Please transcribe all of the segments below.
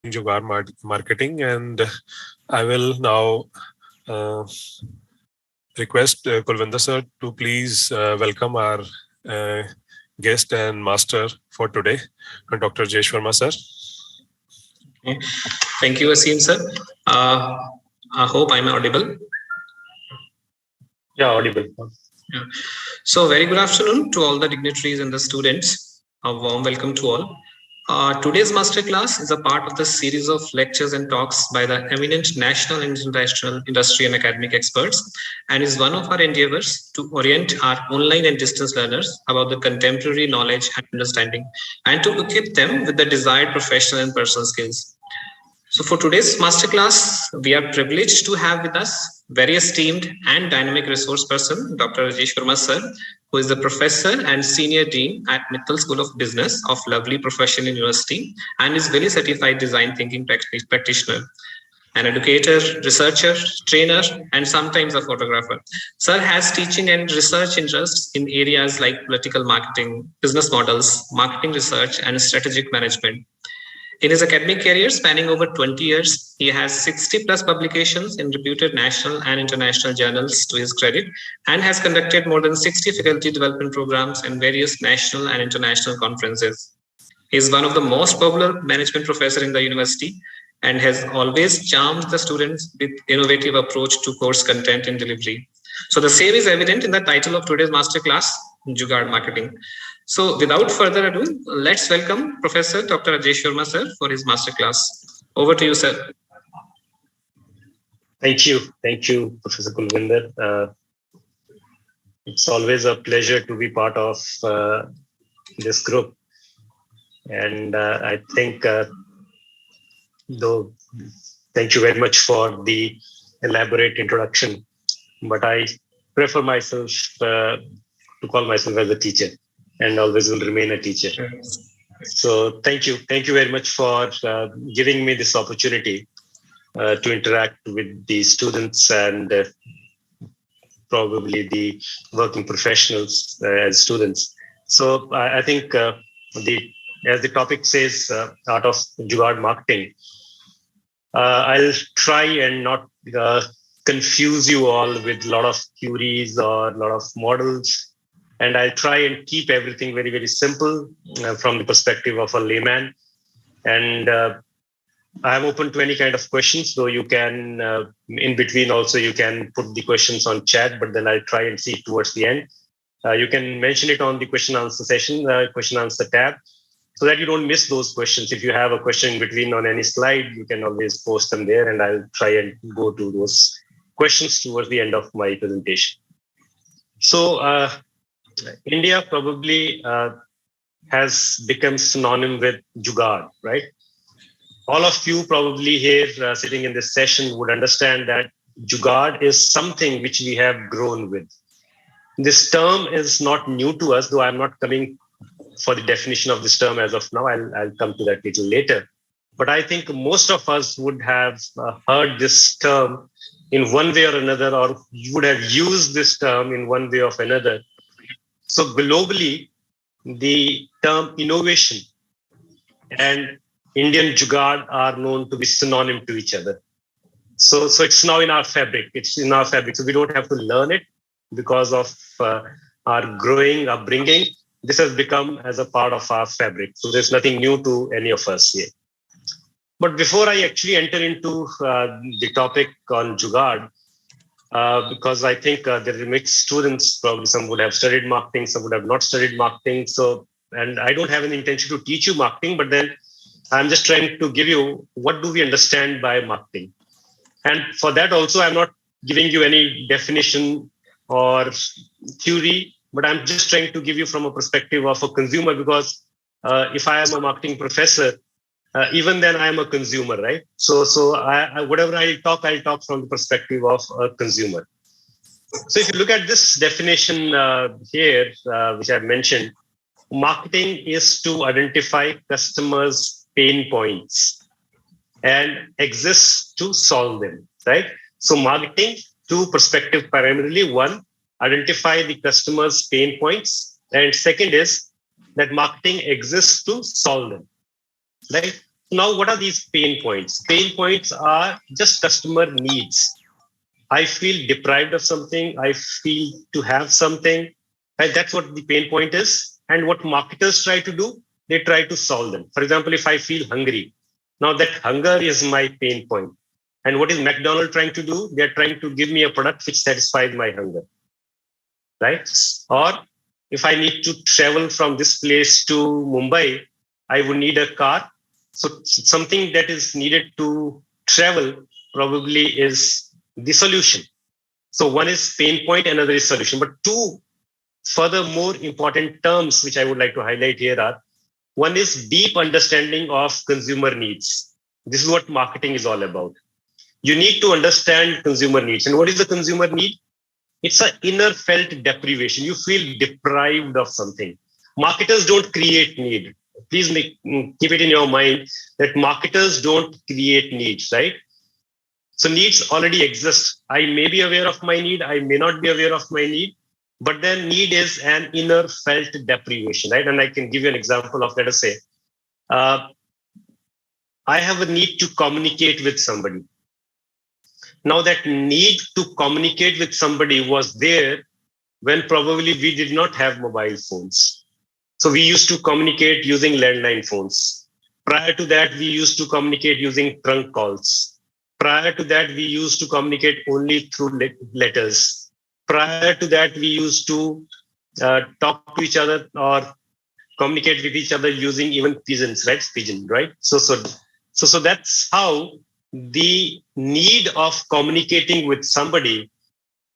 Jugaad Marketing, and I will now request Kulvinder sir to please welcome our uh, guest and master for today, Dr. Rajesh Verma sir. Okay. Thank you, Asim sir. I hope I'm audible. Yeah, audible. Yeah. So, very good afternoon to all the dignitaries and the students. A warm welcome to all. Today's masterclass is a part of the series of lectures and talks by the eminent national and international industry and academic experts, and is one of our endeavors to orient our online and distance learners about the contemporary knowledge and understanding, and to equip them with the desired professional and personal skills. So for today's masterclass, we are privileged to have with us very esteemed and dynamic resource person, Dr. Rajesh Verma sir, who is the professor and senior dean at Mittal School of Business of Lovely Professional University and is very certified design thinking practitioner, an educator, researcher, trainer, and sometimes a photographer. Sir has teaching and research interests in areas like political marketing, business models, marketing research, and strategic management. In his academic career spanning over 20 years, he has 60 plus publications in reputed national and international journals to his credit and has conducted more than 60 faculty development programs and various national and international conferences. He is one of the most popular management professors in the university and has always charmed the students with innovative approach to course content and delivery. So the same is evident in the title of today's masterclass, Jugaad Marketing. So without further ado, let's welcome Professor Dr. Rajesh Verma sir for his masterclass. Over to you, sir. Thank you, Professor Kulvinder. It's always a pleasure to be part of this group. And I think, though, thank you very much for the elaborate introduction, but I prefer myself to call myself as a teacher and always will remain a teacher. So thank you very much for giving me this opportunity to interact with the students and probably the working professionals as students. So I think as the topic says, art of Jugaad Marketing, I'll try and not confuse you all with a lot of theories or a lot of models. And I'll try and keep everything very, very simple from the perspective of a layman. And I'm open to any kind of questions, though you can, in between also, you can put the questions on chat, but then I'll try and see it towards the end. You can mention it on the question answer session, question answer tab, so that you don't miss those questions. If you have a question in between on any slide, you can always post them there, and I'll try and go to those questions towards the end of my presentation. So, India probably has become synonym with Jugaad, right? All of you probably here sitting in this session would understand that Jugaad is something which we have grown with. This term is not new to us, though I'm not coming for the definition of this term as of now. I'll come to that little later. But I think most of us would have heard this term in one way or another, or you would have used this term in one way or another. So globally, the term innovation and Indian Jugaad are known to be synonym to each other. So it's now in our fabric. It's in our fabric. So we don't have to learn it because of our growing upbringing. This has become as a part of our fabric. So there's nothing new to any of us here. But before I actually enter into the topic on Jugaad, because I think there are mixed students, probably some would have studied marketing, some would have not studied marketing. So, and I don't have an intention to teach you marketing, but then I'm just trying to give you what do we understand by marketing. And for that also, I'm not giving you any definition or theory, but I'm just trying to give you from a perspective of a consumer, because if I am a marketing professor, even then I am a consumer, right? So whatever I'll talk from the perspective of a consumer. So if you look at this definition here, which I've mentioned, marketing is to identify customers' pain points and exists to solve them, right? So marketing, two perspectives primarily. One, identify the customer's pain points. And second is that marketing exists to solve them. Right. Now, what are these pain points? Pain points are just customer needs. I feel deprived of something. I feel to have something. And that's what the pain point is. And what marketers try to do, they try to solve them. For example, if I feel hungry, now that hunger is my pain point. And what is McDonald's trying to do? They're trying to give me a product which satisfies my hunger, right? Or if I need to travel from this place to Mumbai, I would need a car. So something that is needed to travel probably is the solution. So one is pain point, another is solution. But two further more important terms which I would like to highlight here are, one is deep understanding of consumer needs. This is what marketing is all about. You need to understand consumer needs. And what is the consumer need? It's an inner felt deprivation. You feel deprived of something. Marketers don't create need. Please keep it in your mind that marketers don't create needs, right? So needs already exist. I may be aware of my need. I may not be aware of my need. But then need is an inner felt deprivation, right? And I can give you an example of, let us say, I have a need to communicate with somebody. Now that need to communicate with somebody was there when probably we did not have mobile phones. So we used to communicate using landline phones. Prior to that, we used to communicate using trunk calls. Prior to that, we used to communicate only through letters. Prior to that, we used to talk to each other or communicate with each other using even pigeons, right? Pigeon, right? So that's how the need of communicating with somebody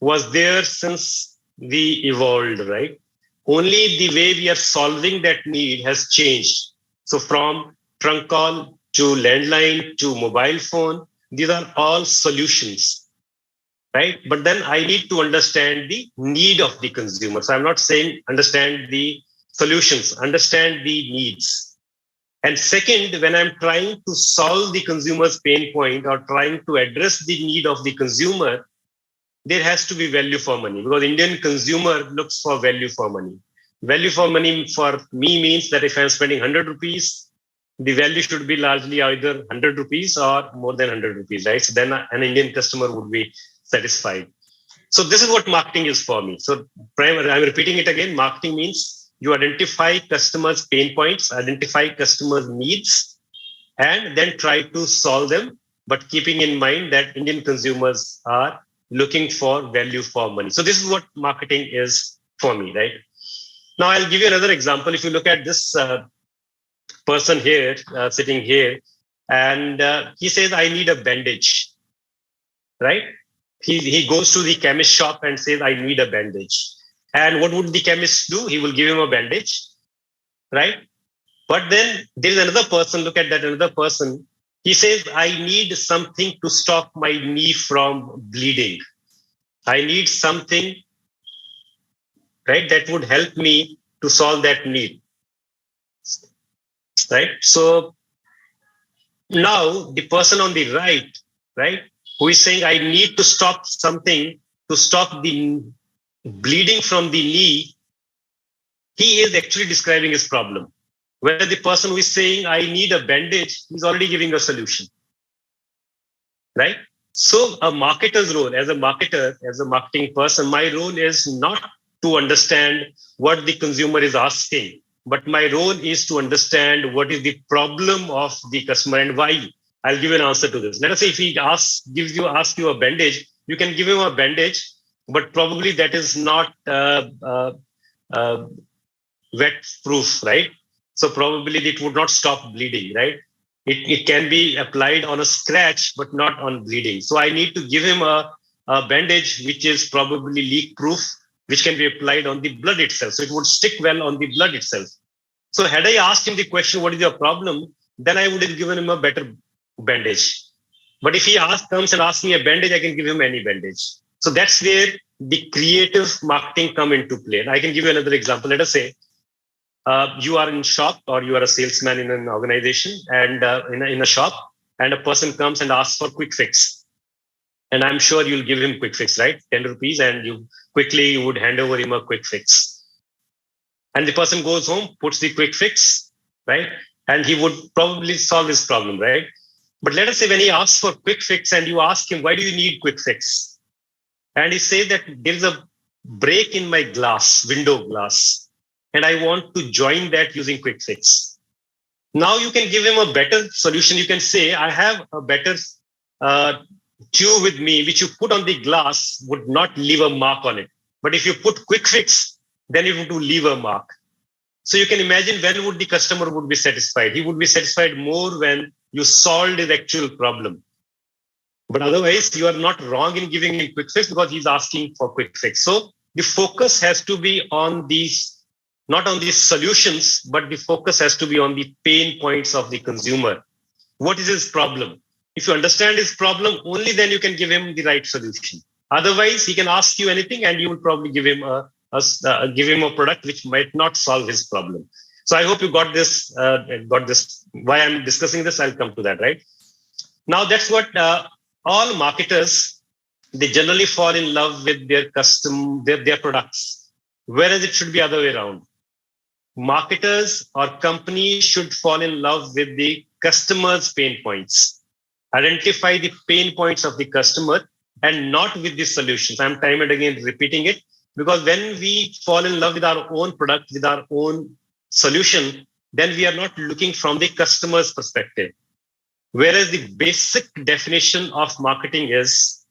was there since we evolved, right? Only the way we are solving that need has changed. So from trunk call to landline to mobile phone, these are all solutions, right? But then I need to understand the need of the consumer. So I'm not saying understand the solutions, understand the needs. And second, when I'm trying to solve the consumer's pain point or trying to address the need of the consumer, there has to be value for money, because Indian consumer looks for value for money. Value for money for me means that if I'm spending 100 rupees, the value should be largely either 100 rupees or more than 100 rupees, right? So then an Indian customer would be satisfied. So this is what marketing is for me. So I'm repeating it again. Marketing means you identify customers' pain points, identify customers' needs, and then try to solve them, but keeping in mind that Indian consumers are looking for value for money. So this is what marketing is for me, right? Now I'll give you another example. If you look at this person here, sitting here, and he says, I need a bandage, right? He goes to the chemist shop and says, I need a bandage. And what would the chemist do? He will give him a bandage, right? But then there is another person, look at that, another person. He says, I need something to stop my knee from bleeding. I need something, right, that would help me to solve that need, right? So now the person on the right, who is saying, I need to stop something to stop the bleeding from the knee, he is actually describing his problem. Where the person who is saying, I need a bandage, he's already giving a solution, right? So a marketer's role, as a marketer, as a marketing person, my role is not to understand what the consumer is asking, but my role is to understand what is the problem of the customer and why. I'll give you an answer to this. Let us say if he asks you a bandage, you can give him a bandage, but probably that is not wet proof, right? So probably it would not stop bleeding, right? It can be applied on a scratch, but not on bleeding. So I need to give him a bandage which is probably leak proof, which can be applied on the blood itself. So it would stick well on the blood itself. So had I asked him the question, what is your problem? Then I would have given him a better bandage. But if he comes and asks me a bandage, I can give him any bandage. So that's where the creative marketing come into play. And I can give you another example. Let us say, you are in shop or you are a salesman in an organization and in a shop, and a person comes and asks for quick fix. And I'm sure you'll give him quick fix, right? 10 rupees, and you would hand over him a quick fix. And the person goes home, puts the quick fix, right? and he would probably solve his problem, right? But let us say when he asks for quick fix and you ask him, why do you need quick fix? And he says that there's a break in my window glass, and I want to join that using quick fix. Now you can give him a better solution. You can say, I have a better tube with me, which you put on the glass would not leave a mark on it. But if you put quick fix, then it would leave a mark. So you can imagine when would the customer would be satisfied. He would be satisfied more when you solved his actual problem. But otherwise, you are not wrong in giving him quick fix because he's asking for quick fix. So the focus has to be on these, not on these solutions, but the focus has to be on the pain points of the consumer. What is his problem? If you understand his problem, only then you can give him the right solution. Otherwise, he can ask you anything and you will probably give him a product which might not solve his problem. So I hope you got this. Why I'm discussing this, I'll come to that, right? Now, that's what all marketers, they generally fall in love with their products, whereas it should be other way around. Marketers or companies should fall in love with the customer's pain points, identify the pain points of the customer and not with the solutions. I'm time and again repeating it, because when we fall in love with our own product, with our own solution, then we are not looking from the customer's perspective. Whereas the basic definition of marketing is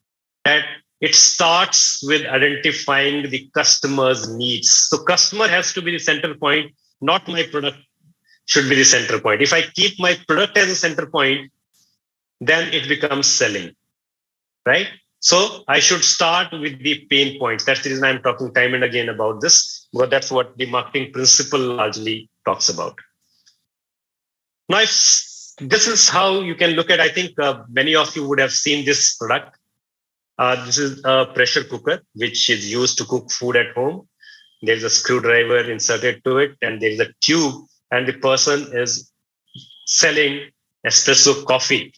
that it starts with identifying the customer's needs. So customer has to be the center point, not my product should be the center point. If I keep my product as a center point, then it becomes selling, right? So I should start with the pain points. That's the reason I'm talking time and again about this, because that's what the marketing principle largely talks about. Now, this is how you can look at, I think many of you would have seen this product. This is a pressure cooker, which is used to cook food at home. There's a screwdriver inserted to it, and there's a tube, and the person is selling espresso coffee.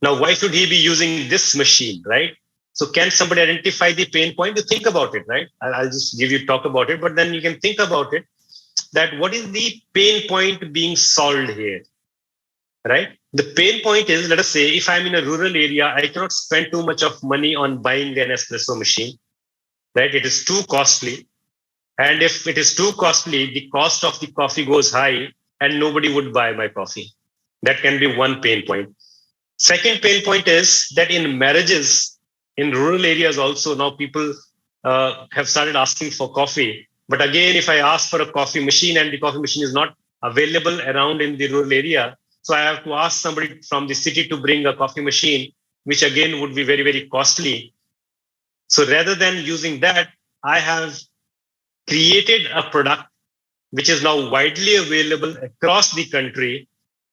Now, why should he be using this machine, right? So can somebody identify the pain point? You think about it, right? I'll just talk about it, but then you can think about it, that what is the pain point being solved here, right? The pain point is, let us say, if I'm in a rural area, I cannot spend too much of money on buying an espresso machine, right? It is too costly. And if it is too costly, the cost of the coffee goes high and nobody would buy my coffee. That can be one pain point. Second pain point is that in marriages, in rural areas also, now people have started asking for coffee. But again, if I ask for a coffee machine and the coffee machine is not available around in the rural area, so I have to ask somebody from the city to bring a coffee machine, which again would be very, very costly. So rather than using that, I have created a product which is now widely available across the country,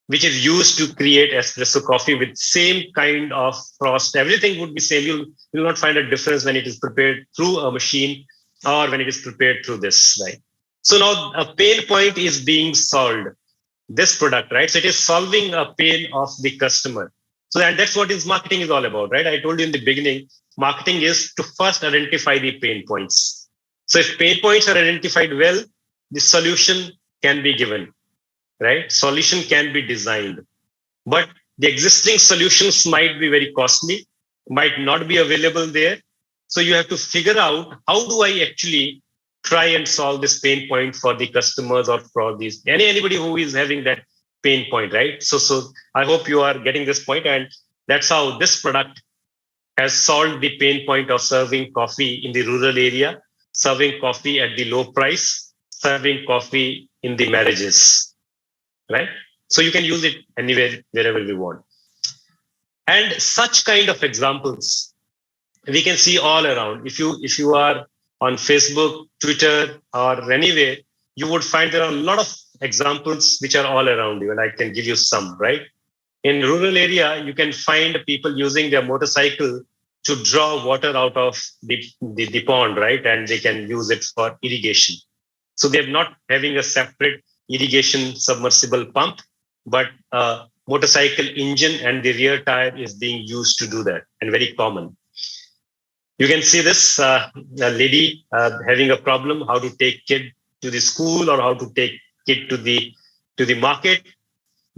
which is used to create espresso coffee with same kind of frost. Everything would be same. You will not find a difference when it is prepared through a machine or when it is prepared through this, right? So now a pain point is being solved. This product, right? So it is solving a pain of the customer. So that's what marketing is all about, right? I told you in the beginning, marketing is to first identify the pain points. So if pain points are identified well, the solution can be given, right? Solution can be designed. But the existing solutions might be very costly, might not be available there. So you have to figure out, how do I actually try and solve this pain point for the customers or for these anybody who is having that pain point, right? So I hope you are getting this point, and that's how this product has solved the pain point of serving coffee in the rural area, serving coffee at the low price, serving coffee in the marriages, right? So you can use it anywhere, wherever we want. And such kind of examples we can see all around. If you are on Facebook, Twitter, or anywhere, you would find there are a lot of examples which are all around you, and I can give you some, right? In rural area, you can find people using their motorcycle to draw water out of the pond, right? And they can use it for irrigation. So they're not having a separate irrigation submersible pump, but a motorcycle engine and the rear tire is being used to do that, and very common. You can see this a lady having a problem, how to take kid to the school or how to take kid to to the market,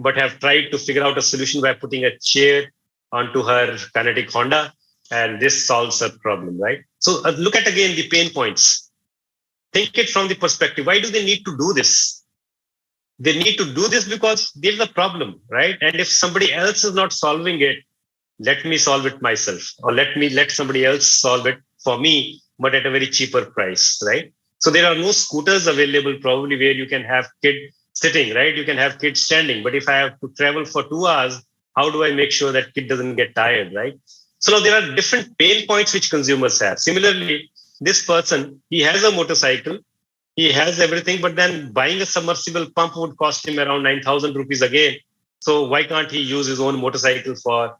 but have tried to figure out a solution by putting a chair onto her kinetic Honda, and this solves her problem, right? So look at again the pain points. Think it from the perspective. Why do they need to do this? They need to do this because there's a problem, right? And if somebody else is not solving it, let me solve it myself, or let somebody else solve it for me, but at a very cheaper price, right? So there are no scooters available probably where you can have kid sitting, right? You can have kids standing, but if I have to travel for 2 hours, how do I make sure that kid doesn't get tired, right? So now there are different pain points which consumers have. Similarly, this person, he has a motorcycle, he has everything, but then buying a submersible pump would cost him around 9,000 rupees again. So why can't he use his own motorcycle for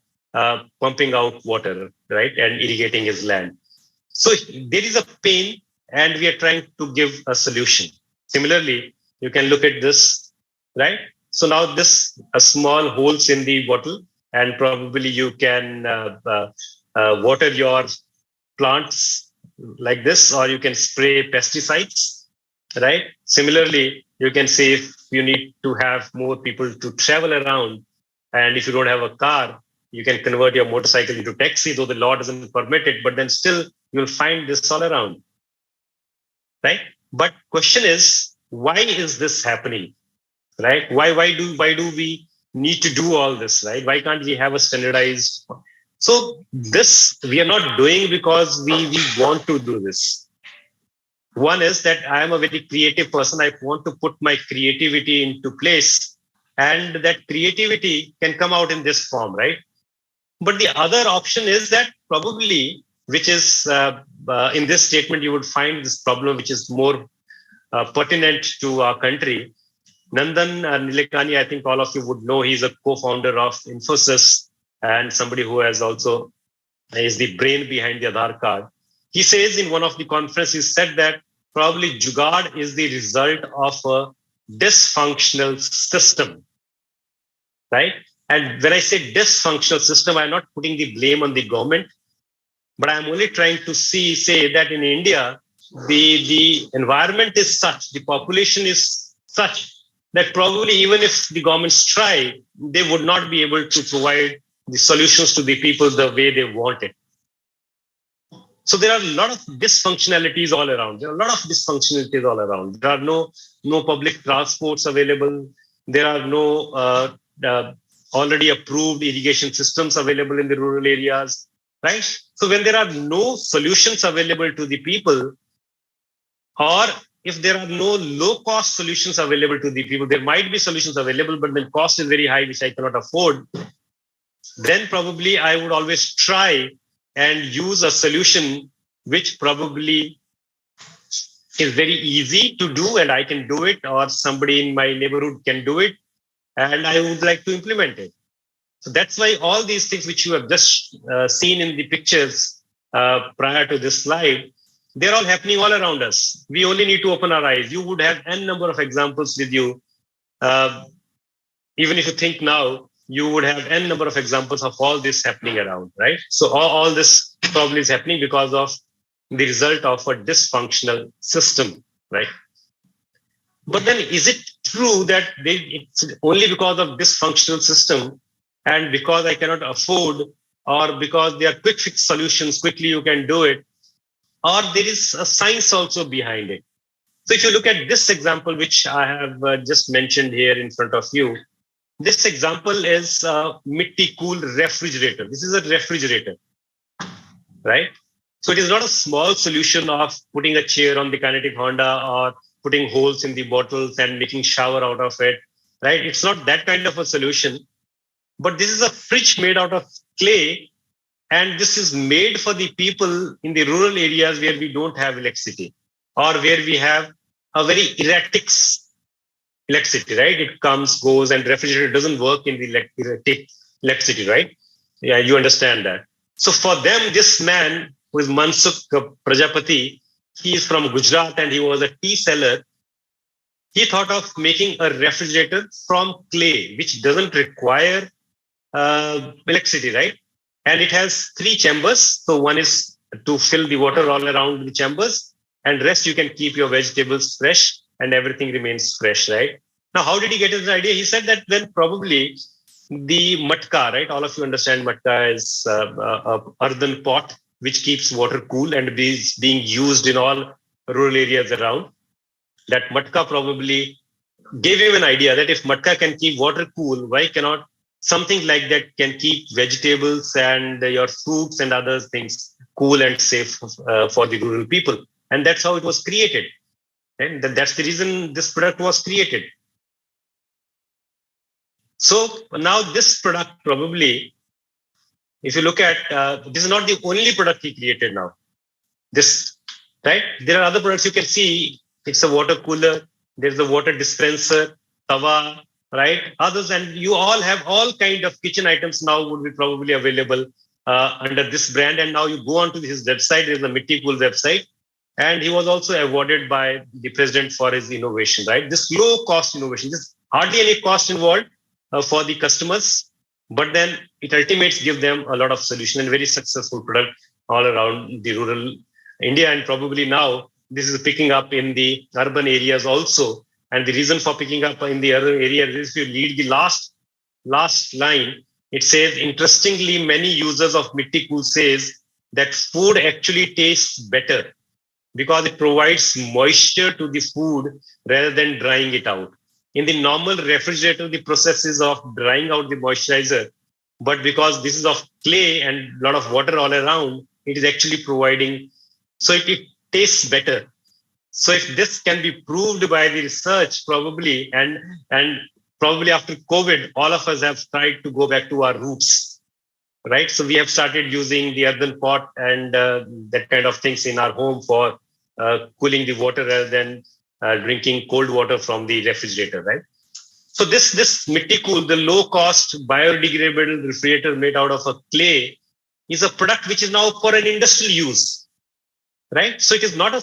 pumping out water, right, and irrigating his land? So there is a pain, and we are trying to give a solution. Similarly, you can look at this, right? So now this a small holes in the bottle, and probably you can water your plants like this, or you can spray pesticides, right? Similarly, you can say if you need to have more people to travel around, and if you don't have a car, you can convert your motorcycle into taxi, though the law doesn't permit it, but then still you'll find this all around, right? But question is, why is this happening, right? Why do we need to do all this, right? Why can't we have a standardized? So this we are not doing because we want to do this. One is that I am a very creative person. I want to put my creativity into place, and that creativity can come out in this form, right? But the other option is that probably, which is in this statement, you would find this problem which is more pertinent to our country. Nandan Nilekani, I think all of you would know, he's a co-founder of Infosys and somebody who has also is the brain behind the Aadhaar card. He says in one of the conferences, he said that probably Jugaad is the result of a dysfunctional system, right? And when I say dysfunctional system, I'm not putting the blame on the government, but I'm only trying to say that in India, the environment is such, the population is such that probably even if the governments try, they would not be able to provide the solutions to the people the way they want it. So there are a lot of dysfunctionalities all around. There are no public transports available. There are no already approved irrigation systems available in the rural areas, right? So when there are no solutions available to the people, or if there are no low-cost solutions available to the people, there might be solutions available, but the cost is very high, which I cannot afford, then probably I would always try and use a solution which probably is very easy to do and I can do it, or somebody in my neighborhood can do it, and I would like to implement it. So that's why all these things which you have just seen in the pictures prior to this slide, they're all happening all around us. We only need to open our eyes. You would have n number of examples with you. Even if you think now, you would have n number of examples of all this happening around, right? So all this probably is happening because of the result of a dysfunctional system, right? But then is it true that it's only because of dysfunctional system and because I cannot afford, or because there are quick fix solutions, quickly you can do it, or there is a science also behind it? So if you look at this example, which I have just mentioned here in front of you, this example is a Mitti Cool refrigerator. This is a refrigerator, right? So it is not a small solution of putting a chair on the kinetic Honda or putting holes in the bottles and making shower out of it, right? It's not that kind of a solution. But this is a fridge made out of clay, and this is made for the people in the rural areas where we don't have electricity, or where we have a very erratic electricity, right? It comes, goes, and refrigerator doesn't work in the erratic electricity, right? Yeah, you understand that. So for them, this man who is Mansukh Prajapati, he is from Gujarat and he was a tea seller. He thought of making a refrigerator from clay, which doesn't require electricity, right? And it has 3 chambers. So one is to fill the water all around the chambers, and rest you can keep your vegetables fresh and everything remains fresh, right? Now, how did he get his idea? He said that then probably the matka, right? All of you understand matka is a earthen pot which keeps water cool and is being used in all rural areas around. That matka probably gave him an idea that if matka can keep water cool, why cannot something like that can keep vegetables and your fruits and other things cool and safe for the rural people? And that's how it was created. And that's the reason this product was created. So now this product probably, if you look at, this is not the only product he created now. This, right? There are other products you can see. It's a water cooler. There's a water dispenser, tawa, right? Others, and you all have all kind of kitchen items now would be probably available under this brand. And now you go onto his website. There's a Mittal website. And he was also awarded by the president for his innovation, right? This low cost innovation, there's hardly any cost involved for the customers, but then it ultimately gives them a lot of solution and very successful product all around the rural India. And probably now this is picking up in the urban areas also. And the reason for picking up in the urban areas is if you read the last line, it says, interestingly, many users of Mittal says that food actually tastes better because it provides moisture to the food rather than drying it out. In the normal refrigerator, the process is of drying out the moisturizer, but because this is of clay and a lot of water all around, it is actually providing, so it tastes better. So if this can be proved by the research, probably, and probably after COVID, all of us have tried to go back to our roots, right? So we have started using the earthen pot and that kind of things in our home for cooling the water rather than drinking cold water from the refrigerator, right? So this Mittal, the low cost biodegradable refrigerator made out of a clay, is a product which is now for an industrial use, right? So it is not a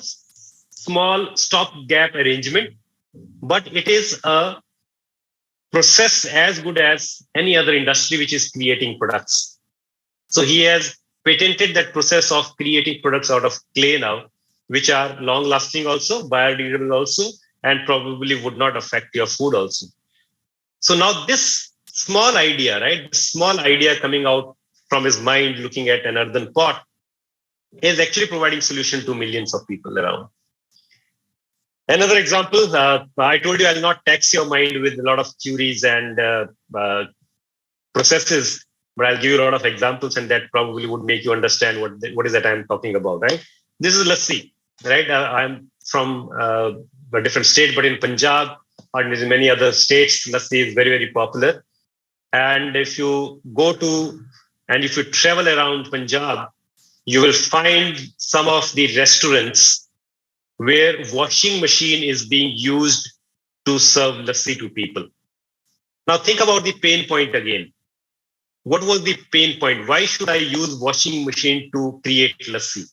small stopgap arrangement, but it is a process as good as any other industry which is creating products. So he has patented that process of creating products out of clay now, which are long lasting also, biodegradable also, and probably would not affect your food also. So now this small idea, right? This small idea coming out from his mind, looking at an earthen pot, is actually providing solution to millions of people around. Another example, I told you I'll not tax your mind with a lot of theories and processes, but I'll give you a lot of examples, and that probably would make you understand what is that I'm talking about, right? This is lassi, right? I'm from a different state, but in Punjab and in many other states, lassi is very, very popular. And if you go to, and if you travel around Punjab, you will find some of the restaurants where washing machine is being used to serve lassi to people. Now think about the pain point again. What was the pain point? Why should I use washing machine to create lassi?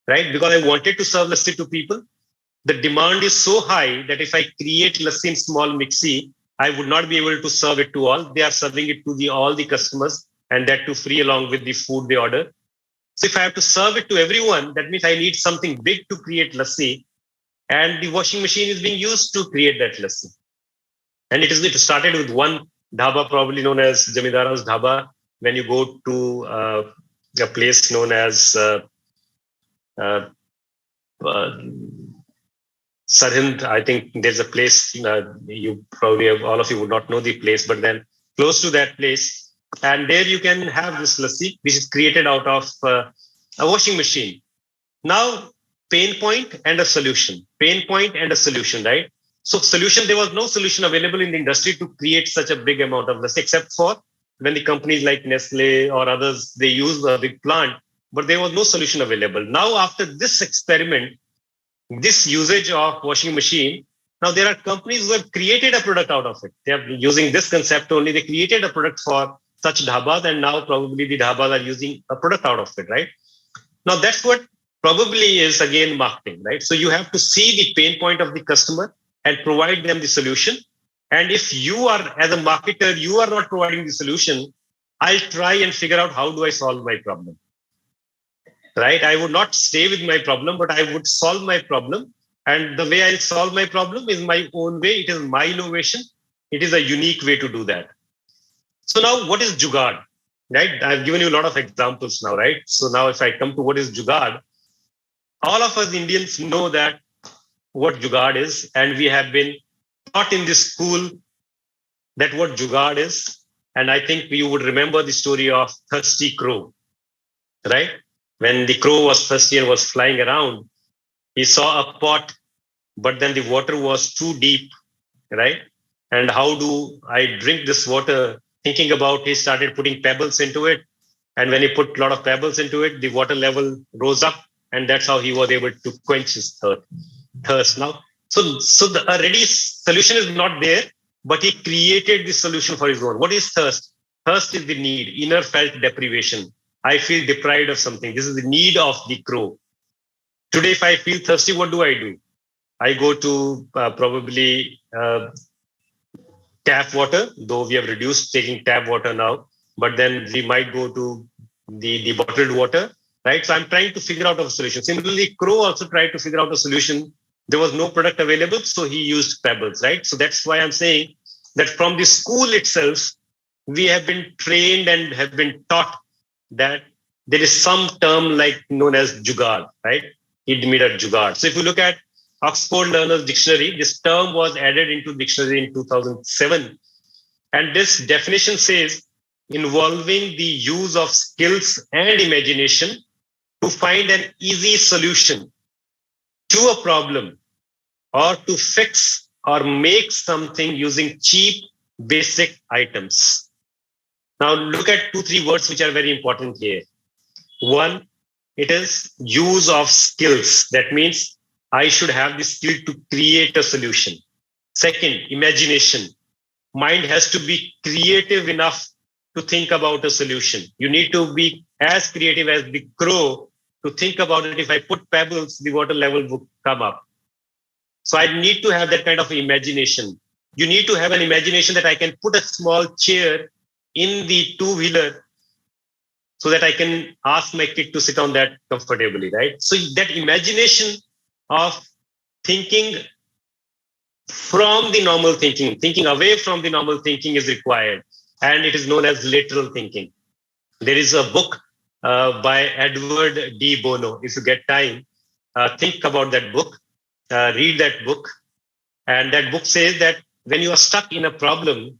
Right? Because I wanted to serve lassi to people. The demand is so high that if I create lassi in small mixie, I would not be able to serve it to all. They are serving it to all the customers, and that too free along with the food they order. So if I have to serve it to everyone, that means I need something big to create lassi, and the washing machine is being used to create that lassi. And it started with one dhaba, probably known as Jamidara's dhaba. When you go to a place known as Sarhind, I think there's a place you probably have, all of you would not know the place, but then close to that place. And there you can have this lassi, which is created out of a washing machine. Now, pain point and a solution. Pain point and a solution, right? So solution, there was no solution available in the industry to create such a big amount of lassi, except for when the companies like Nestle or others, they use a big plant, but there was no solution available. Now, after this experiment, this usage of washing machine, now there are companies who have created a product out of it. They are using this concept only. They created a product for such dhabas, and now probably the dhabas are using a product out of it, right? Now that's what probably is again marketing, right? So you have to see the pain point of the customer and provide them the solution. And if you are, as a marketer, you are not providing the solution, I'll try and figure out how do I solve my problem, right? I would not stay with my problem, but I would solve my problem. And the way I'll solve my problem is my own way. It is my innovation. It is a unique way to do that. So now what is Jugaad? Right? I've given you a lot of examples now, right? So now if I come to what is Jugaad, all of us Indians know that what Jugaad is, and we have been taught in this school that what Jugaad is. And I think you would remember the story of Thirsty Crow, right? When the crow was thirsty and was flying around, he saw a pot, but then the water was too deep, right? And how do I drink this water? Thinking about, he started putting pebbles into it. And when he put a lot of pebbles into it, the water level rose up. And that's how he was able to quench his thirst. Now, so the ready solution is not there, but he created the solution for his own. What is thirst? Thirst is the need, inner felt deprivation. I feel deprived of something. This is the need of the crow. Today, if I feel thirsty, what do? I go to probably tap water, though we have reduced taking tap water now, but then we might go to the bottled water, right? So I'm trying to figure out a solution. Similarly, crow also tried to figure out a solution. There was no product available, so he used pebbles, right? So that's why I'm saying that from the school itself, we have been trained and have been taught that there is some term like known as Jugaad, right? He made a Jugaad. So if you look at Oxford Learner's Dictionary, this term was added into dictionary in 2007. And this definition says involving the use of skills and imagination to find an easy solution to a problem or to fix or make something using cheap, basic items. Now look at 2-3 words which are very important here. One, it is use of skills. That means I should have the skill to create a solution. Second, imagination. Mind has to be creative enough to think about a solution. You need to be as creative as the crow to think about it. If I put pebbles, the water level will come up. So I need to have that kind of imagination. You need to have an imagination that I can put a small chair in the two-wheeler so that I can ask my kid to sit on that comfortably, right? So that imagination of thinking from the normal thinking away from the normal thinking is required. And it is known as lateral thinking. There is a book by Edward D. Bono. If you get time, think about that book, read that book. And that book says that when you are stuck in a problem,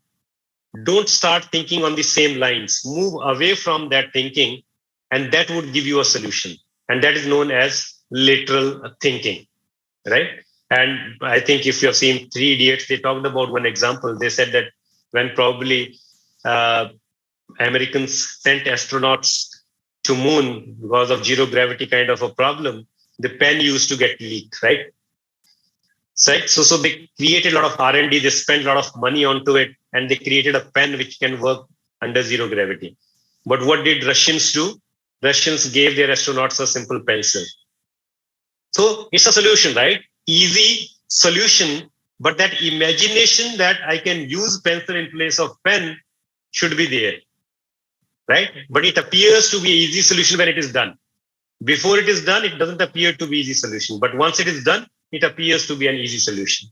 don't start thinking on the same lines. Move away from that thinking, and that would give you a solution. And that is known as lateral thinking, right? And I think if you have seen Three Idiots, they talked about one example. They said that when probably Americans sent astronauts to moon because of zero gravity kind of a problem, the pen used to get leaked, right? So they created a lot of R&D, they spent a lot of money onto it, and they created a pen which can work under zero gravity. But what did Russians do? Russians gave their astronauts a simple pencil. So it's a solution, right? Easy solution, but that imagination that I can use pencil in place of pen should be there, right? But it appears to be an easy solution when it is done. Before it is done, it doesn't appear to be easy solution. But once it is done, it appears to be an easy solution.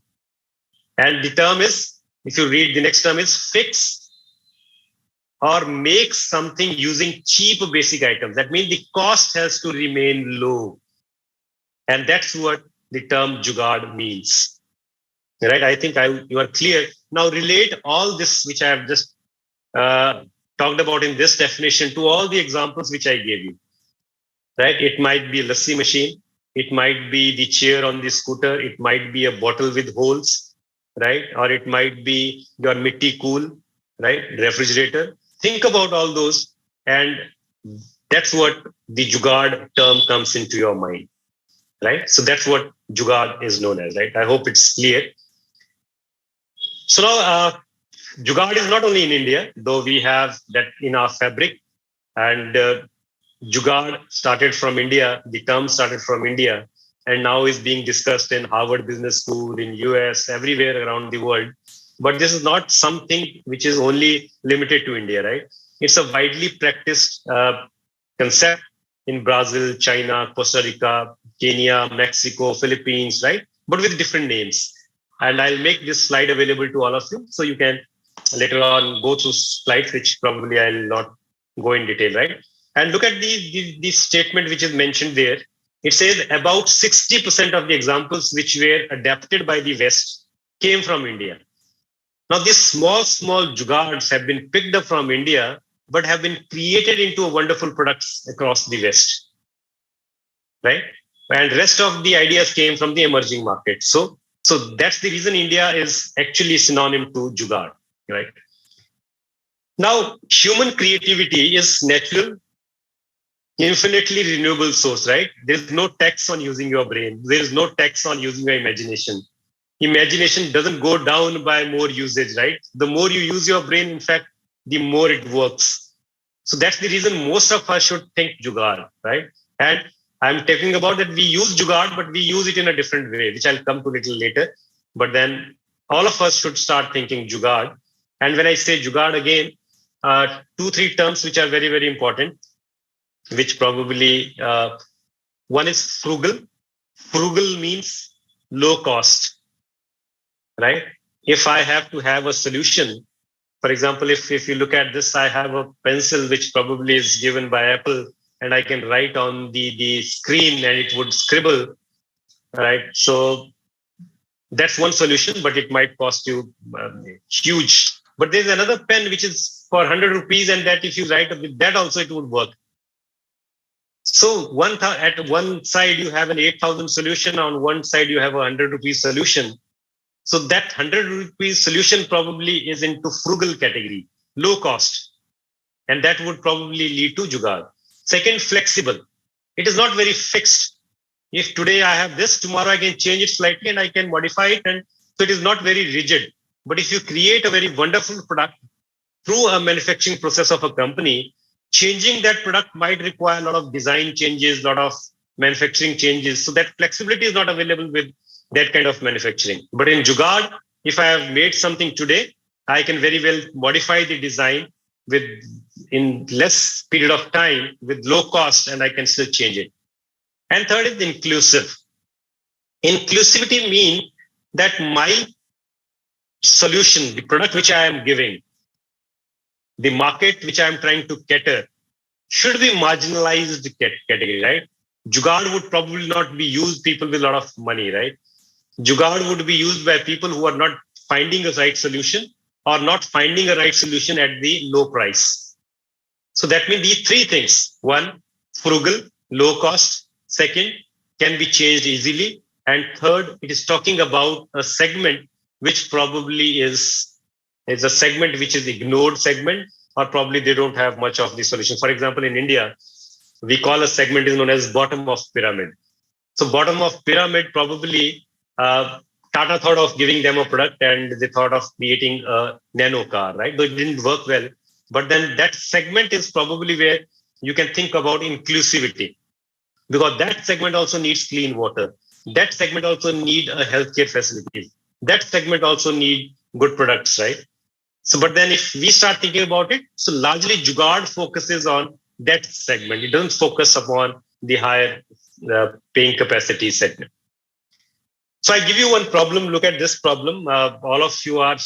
And the term is, if you read the next term is fix or make something using cheap basic items. That means the cost has to remain low. And that's what the term Jugaad means, right? I think you are clear. Now relate all this, which I have just talked about in this definition, to all the examples which I gave you, right? It might be a lassi machine. It might be the chair on the scooter. It might be a bottle with holes, right? Or it might be your mitti cool, right? Refrigerator. Think about all those. And that's what the Jugaad term comes into your mind, right? So that's what Jugaad is known as, right? I hope it's clear. So now Jugaad is not only in India, though we have that in our fabric. And Jugaad started from India, the term started from India, and now is being discussed in Harvard Business School, in US, everywhere around the world. But this is not something which is only limited to India, right? It's a widely practiced concept in Brazil, China, Costa Rica, Kenya, Mexico, Philippines, right? but with different names. And I'll make this slide available to all of you, so you can later on go through slides, which probably I'll not go in detail, right? And look at the statement which is mentioned there. It says about 60% of the examples which were adapted by the West came from India. Now, these small jugaads have been picked up from India, but have been created into wonderful products across the West, right? And rest of the ideas came from the emerging market. So that's the reason India is actually synonym to jugaad, right? Now, human creativity is natural, infinitely renewable source, right? There's no tax on using your brain. There's no tax on using your imagination. Imagination doesn't go down by more usage, right? The more you use your brain, in fact, the more it works. So that's the reason most of us should think jugaad, right? And I'm talking about that we use jugaad, but we use it in a different way, which I'll come to a little later. But then all of us should start thinking jugaad. And when I say jugaad again, 2-3 terms which are very, very important, which probably one is frugal. Frugal means low cost, right? If I have to have a solution, for example, if you look at this, I have a pencil which probably is given by Apple, and I can write on the screen and it would scribble, right? So that's one solution, but it might cost you huge. But there's another pen which is for 100 rupees, and that if you write with that also, it would work. So at one side, you have an 8,000 solution. On one side, you have a 100 rupees solution. So that 100 rupees solution probably is into frugal category, low cost. And that would probably lead to jugaad. Second, flexible. It is not very fixed. If today I have this, tomorrow I can change it slightly and I can modify it. And so it is not very rigid. But if you create a very wonderful product through a manufacturing process of a company, changing that product might require a lot of design changes, a lot of manufacturing changes. So that flexibility is not available with that kind of manufacturing. But in jugaad, if I have made something today, I can very well modify the design in less period of time with low cost, and I can still change it. And third is inclusive. Inclusivity means that my solution, the product which I am giving, the market which I am trying to cater, should be marginalized category, right? Jugaad would probably not be used people with a lot of money, right? Jugaad would be used by people who are not finding a right solution or not finding a right solution at the low price. So that means these three things. One, frugal, low cost. Second, can be changed easily. And third, it is talking about a segment which probably is a segment which is ignored segment, or probably they don't have much of the solution. For example, in India, we call a segment is known as bottom of pyramid. So bottom of pyramid, probably Tata thought of giving them a product and they thought of creating a nano car, right? Though it didn't work well. But then that segment is probably where you can think about inclusivity, because that segment also needs clean water. That segment also need a healthcare facility. That segment also need good products, right? So, but then if we start thinking about it, so largely jugaad focuses on that segment. It doesn't focus upon the higher paying capacity segment. So I give you one problem. Look at this problem. All of you are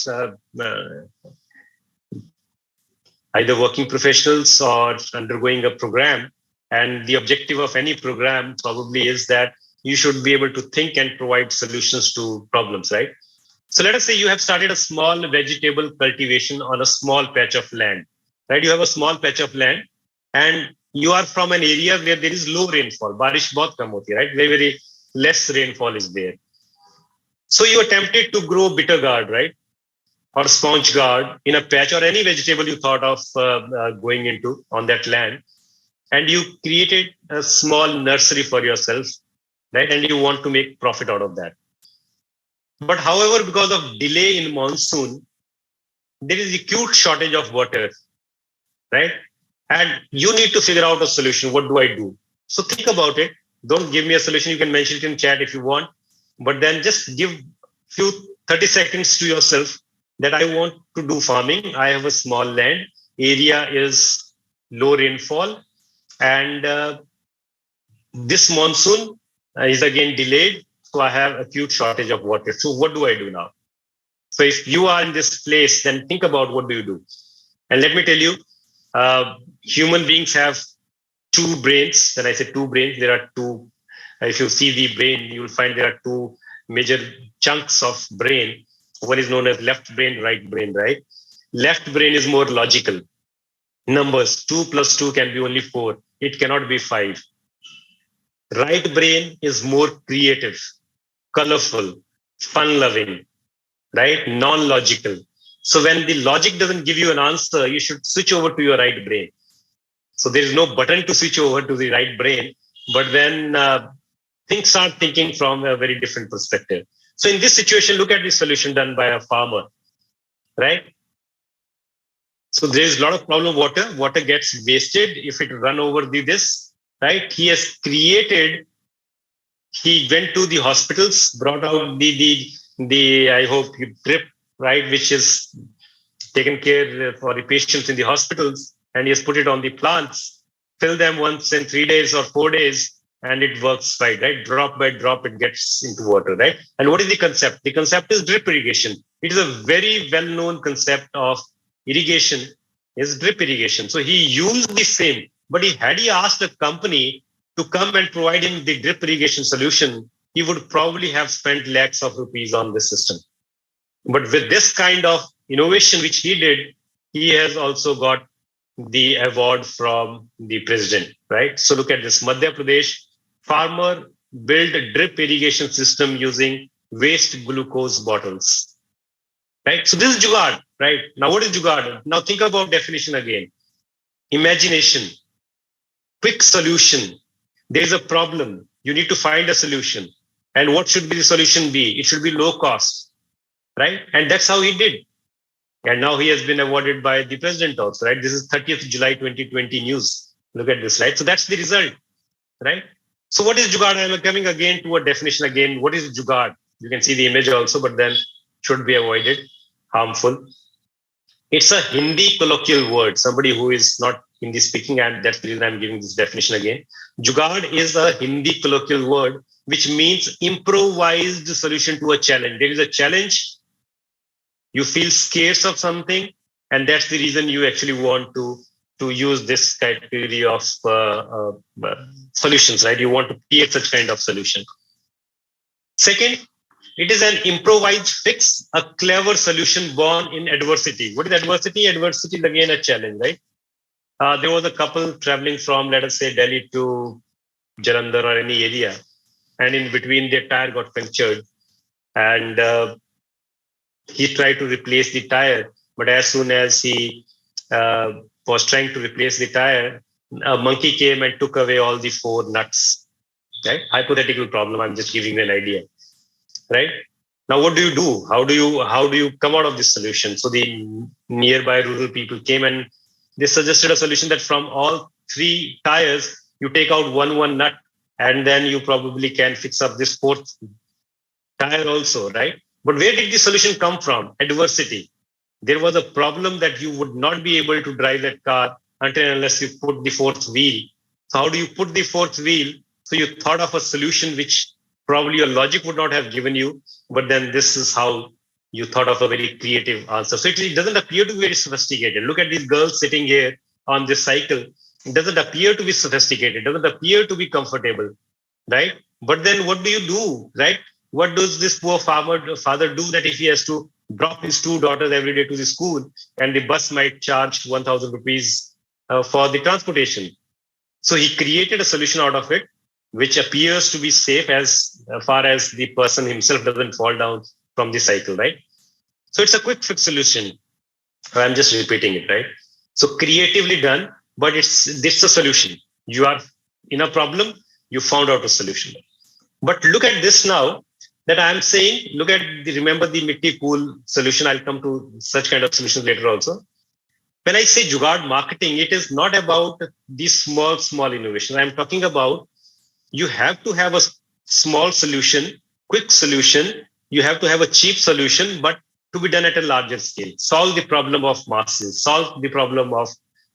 either working professionals or undergoing a program. And the objective of any program probably is that you should be able to think and provide solutions to problems, right? So let us say you have started a small vegetable cultivation on a small patch of land, right? You have a small patch of land and you are from an area where there is low rainfall. Barish bahut kam hoti hai, right? Very, very less rainfall is there. So you attempted to grow bitter gourd, right? Or sponge gourd in a patch, or any vegetable you thought of going into on that land. And you created a small nursery for yourself, right? And you want to make profit out of that. But however, because of delay in monsoon, there is acute shortage of water, right? And you need to figure out a solution. What do I do? So think about it. Don't give me a solution. You can mention it in chat if you want, but then just give few 30 seconds to yourself that I want to do farming. I have a small land. Area is low rainfall. And this monsoon is again delayed. so I have acute shortage of water. So what do I do now? So if you are in this place, then think about what do you do? And let me tell you, human beings have two brains. When I say two brains, there are two. If you see the brain, you will find there are two major chunks of brain. One is known as left brain, right brain, right? Left brain is more logical. Numbers, 2 plus 2 can be only 4. It cannot be 5. Right brain is more creative, colorful, fun-loving, right? Non-logical. So when the logic doesn't give you an answer, you should switch over to your right brain. So there is no button to switch over to the right brain, but then things start thinking from a very different perspective. So in this situation, look at the solution done by a farmer, right? So there is a lot of problem of water. Water gets wasted if it run over this, right? He has created. He went to the hospitals, brought out the I hope drip, right, which is taken care for the patients in the hospitals, and he has put it on the plants. Fill them once in 3 days or 4 days, and it works right. Drop by drop, it gets into water, right? And what is the concept? The concept is drip irrigation. It is a very well-known concept of irrigation, is drip irrigation. So he used the same, but had he asked a company to come and provide him the drip irrigation solution, he would probably have spent lakhs of rupees on this system. But with this kind of innovation which he did, he has also got the award from the president, right? So look at this. Madhya Pradesh farmer built a drip irrigation system using waste glucose bottles, right? So this is Jugaad, right? Now what is Jugaad? Now think about definition again. Imagination, quick solution. There's a problem. You need to find a solution. And what should be the solution be? It should be low cost, right? And that's how he did. And now he has been awarded by the president also, right? This is 30th July 2020 news. Look at this, right? So that's the result, right? So what is Jugaad? I'm coming again to a definition again. What is Jugaad? You can see the image also, but then should be avoided, harmful. It's a Hindi colloquial word, somebody who is not Hindi speaking, and that's the reason I'm giving this definition again. Jugaad is a Hindi colloquial word, which means improvised solution to a challenge. There is a challenge, you feel scarce of something, and that's the reason you actually want to use this category of solutions, right? You want to create such kind of solution. Second, it is an improvised fix, a clever solution born in adversity. What is adversity? Adversity is again a challenge, right? There was a couple traveling from, let us say, Delhi to Jalandhar or any area, and in between their tire got punctured, and he tried to replace the tire, but as soon as he was trying to replace the tire, a monkey came and took away all the 4 nuts, right? Hypothetical problem, I'm just giving you an idea, right? Now, what do you do? How do you come out of this solution? So the nearby rural people came and they suggested a solution that from all 3 tires, you take out one nut, and then you probably can fix up this 4th tire also, right? But where did the solution come from? Adversity. There was a problem that you would not be able to drive that car until and unless you put the 4th wheel. So how do you put the 4th wheel? So you thought of a solution which probably your logic would not have given you, but then this is how you thought of a very creative answer. So it doesn't appear to be very sophisticated. Look at these girls sitting here on this cycle. It doesn't appear to be sophisticated. It doesn't appear to be comfortable, right? But then what do you do, right? What does this poor father do that if he has to drop his 2 daughters every day to the school and the bus might charge 1,000 rupees for the transportation? So he created a solution out of it, which appears to be safe as far as the person himself doesn't fall down from the cycle, right? So it's a quick fix solution. I'm just repeating it, right? So creatively done, but this is a solution. You are in a problem, you found out a solution. But look at this now. That I'm saying, remember the Mitti Pool solution. I'll come to such kind of solutions later also. When I say Jugaad marketing, it is not about these small innovations. I'm talking about you have to have a small solution, quick solution. You have to have a cheap solution, but to be done at a larger scale. Solve the problem of masses, solve the problem of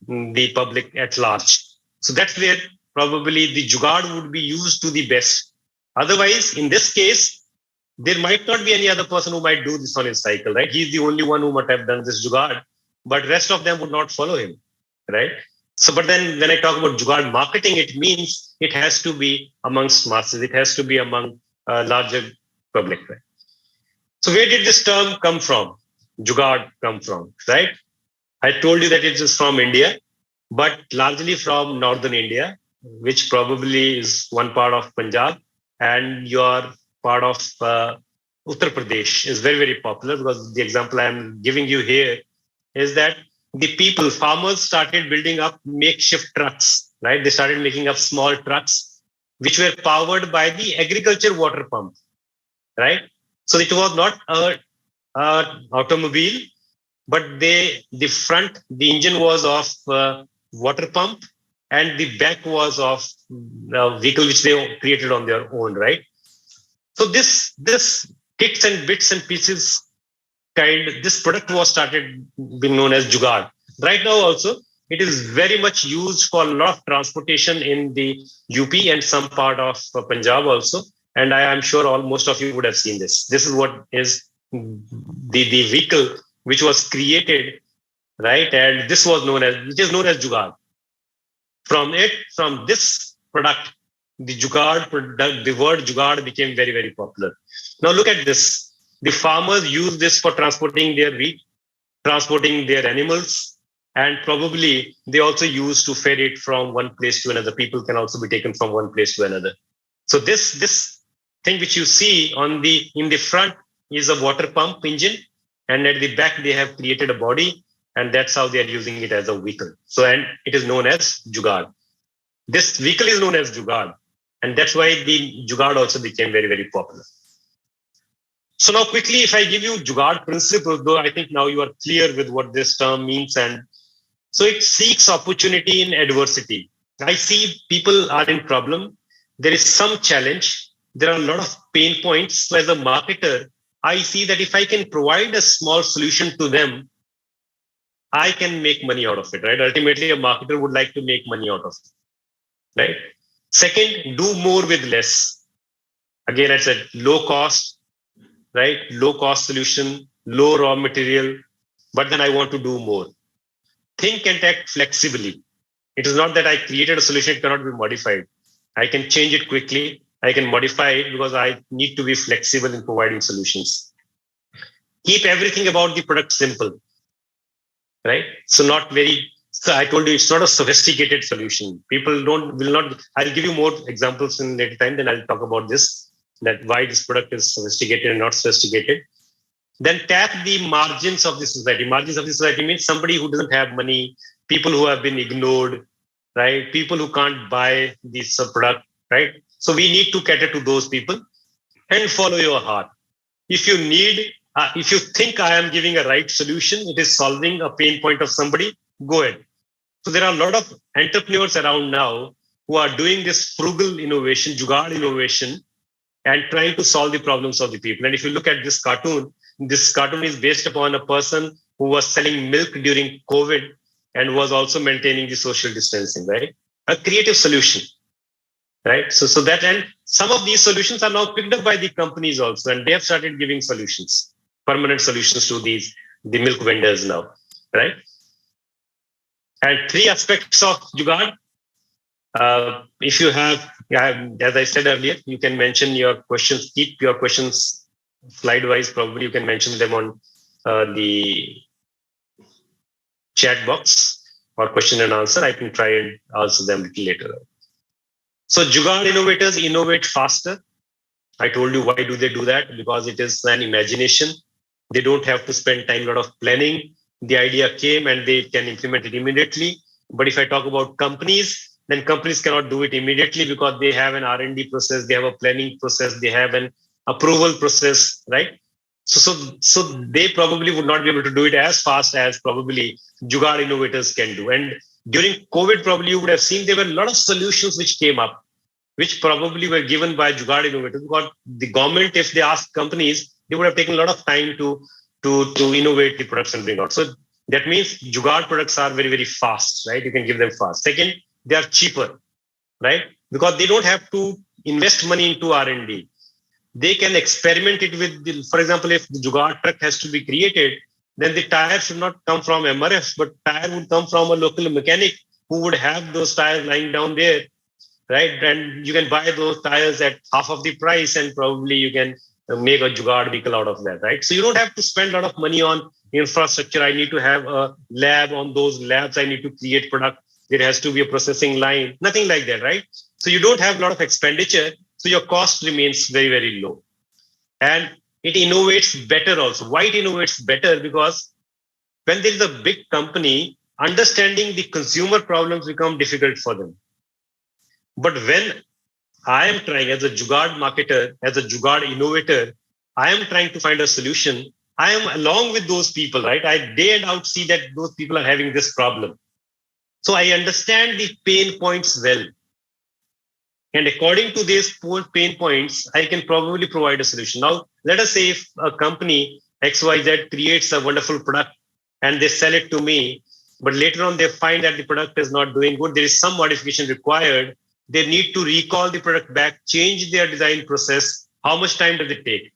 the public at large. So that's where probably the Jugaad would be used to the best. Otherwise, in this case, there might not be any other person who might do this on his cycle, right? He's the only one who might have done this Jugaad, but rest of them would not follow him, right? So, but then when I talk about Jugaad marketing, it means it has to be amongst masses. It has to be among larger public, right? So where did this term come from? Jugaad come from, right? I told you that it is from India, but largely from northern India, which probably is one part of Punjab, and your part of Uttar Pradesh is very, very popular, because the example I'm giving you here is that the people, farmers, started building up makeshift trucks, right? They started making up small trucks, which were powered by the agriculture water pump, right? So it was not a automobile, but the engine was of water pump, and the back was of a vehicle which they created on their own, right? So this kits and bits and pieces this product was started being known as Jugaad. Right now also, it is very much used for a lot of transportation in the UP and some part of Punjab also. And I am sure most of you would have seen this. This is what is the vehicle which was created, right? And this was it is known as Jugaad. From this product, the word Jugaad became very, very popular. Now look at this. The farmers use this for transporting their wheat, transporting their animals, and probably they also use to ferry it from one place to another. People can also be taken from one place to another. So this thing which you see in the front is a water pump engine, and at the back they have created a body, and that's how they are using it as a vehicle. So, and it is known as Jugaad. This vehicle is known as Jugaad, and that's why the Jugaad also became very, very popular. So now quickly, if I give you Jugaad principles, though I think now you are clear with what this term means, and so it seeks opportunity in adversity. I see people are in problem. There is some challenge. There are a lot of pain points. So as a marketer, I see that if I can provide a small solution to them, I can make money out of it, right? Ultimately, a marketer would like to make money out of it, right? Second, do more with less. Again, I said low cost, right? Low cost solution, low raw material, but then I want to do more. Think and act flexibly. It is not that I created a solution, it cannot be modified. I can change it quickly. I can modify it because I need to be flexible in providing solutions. Keep everything about the product simple, right? So I told you it's not a sophisticated solution. People will not. I'll give you more examples in later time. Then I'll talk about this, that why this product is sophisticated and not sophisticated. Then tap the margins of the society. Margins of the society means somebody who doesn't have money, people who have been ignored, right? People who can't buy this product, right? So we need to cater to those people and follow your heart. If you think I am giving a right solution, it is solving a pain point of somebody, go ahead. So there are a lot of entrepreneurs around now who are doing this frugal innovation, Jugaad innovation, and trying to solve the problems of the people. And if you look at this cartoon is based upon a person who was selling milk during COVID and was also maintaining the social distancing, right? A creative solution, right? So that, and some of these solutions are now picked up by the companies also, and they have started giving solutions, permanent solutions to the milk vendors now, right? And 3 aspects of Jugaad. If you have, as I said earlier, you can mention your questions, keep your questions slide-wise. Probably you can mention them on the chat box or question and answer. I can try and answer them a little later. So Jugaad innovators innovate faster. I told you why do they do that? Because it is an imagination. They don't have to spend time, a lot of planning. The idea came and they can implement it immediately. But if I talk about companies, then companies cannot do it immediately because they have an R&D process, they have a planning process, they have an approval process, right? So they probably would not be able to do it as fast as probably Jugaad innovators can do. And during COVID, probably you would have seen there were a lot of solutions which came up, which probably were given by Jugaad innovators, because the government, if they asked companies, they would have taken a lot of time to innovate the products and bring out. So that means Jugaad products are very, very fast, right? You can give them fast. Second, they are cheaper, right? Because they don't have to invest money into R&D. They can experiment it with, for example, if the Jugaad truck has to be created, then the tire should not come from MRF, but tire would come from a local mechanic who would have those tires lying down there, right? And you can buy those tires at half of the price, and probably you can make a Jugaad vehicle out of that, right? So you don't have to spend a lot of money on infrastructure. I need to have a lab. On those labs, I need to create product. There has to be a processing line, nothing like that, right? So you don't have a lot of expenditure. So your cost remains very, very low. And it innovates better also. Why it innovates better? Because when there is a big company, understanding the consumer problems become difficult for them. But when I am trying as a Jugaad marketer, as a Jugaad innovator, I am trying to find a solution. I am along with those people, right? I day and out see that those people are having this problem. So I understand the pain points well. And according to these pain points, I can probably provide a solution. Now, let us say if a company XYZ creates a wonderful product and they sell it to me, but later on they find that the product is not doing good, there is some modification required. They need to recall the product back, change their design process. How much time does it take?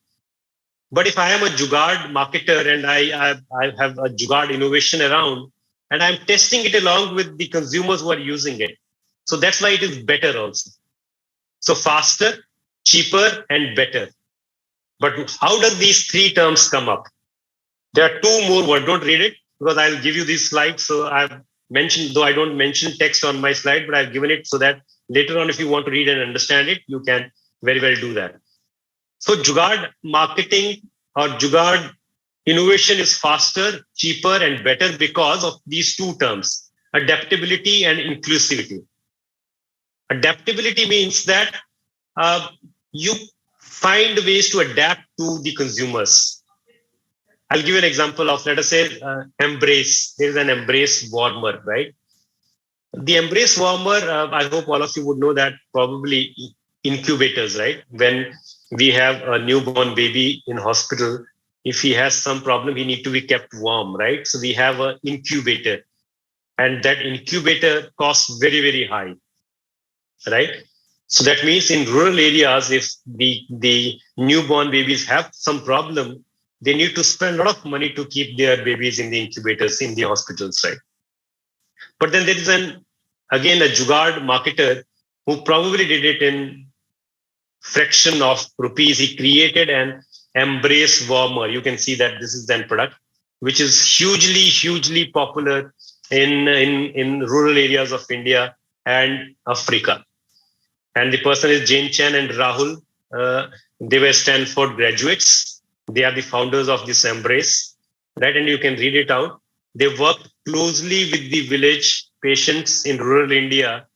But if I am a Jugaad marketer and I have a Jugaad innovation around, and I'm testing it along with the consumers who are using it. So that's why it is better also. So faster, cheaper, and better. But how does these three terms come up? There are two more words. Don't read it because I'll give you these slides. So I've mentioned, though I don't mention text on my slide, but I've given it so that later on, if you want to read and understand it, you can very well do that. So Jugaad marketing or Jugaad innovation is faster, cheaper, and better because of these two terms, adaptability and inclusivity. Adaptability means that you find ways to adapt to the consumers. I'll give you an example of, let us say, Embrace. There is an Embrace warmer, right? The Embrace warmer, I hope all of you would know that probably incubators, right? When we have a newborn baby in hospital, if he has some problem, he needs to be kept warm, right? So we have an incubator, and that incubator costs very, very high, right? So that means in rural areas, if the newborn babies have some problem, they need to spend a lot of money to keep their babies in the incubators, in the hospitals, right? But then there is again a Jugaad marketer who probably did it in fraction of rupees. He created an Embrace warmer. You can see that this is the end product, which is hugely popular in rural areas of India and Africa. And the person is Jane Chen and Rahul. They were Stanford graduates. They are the founders of this Embrace, right? And you can read it out. They worked closely with the village patients in rural India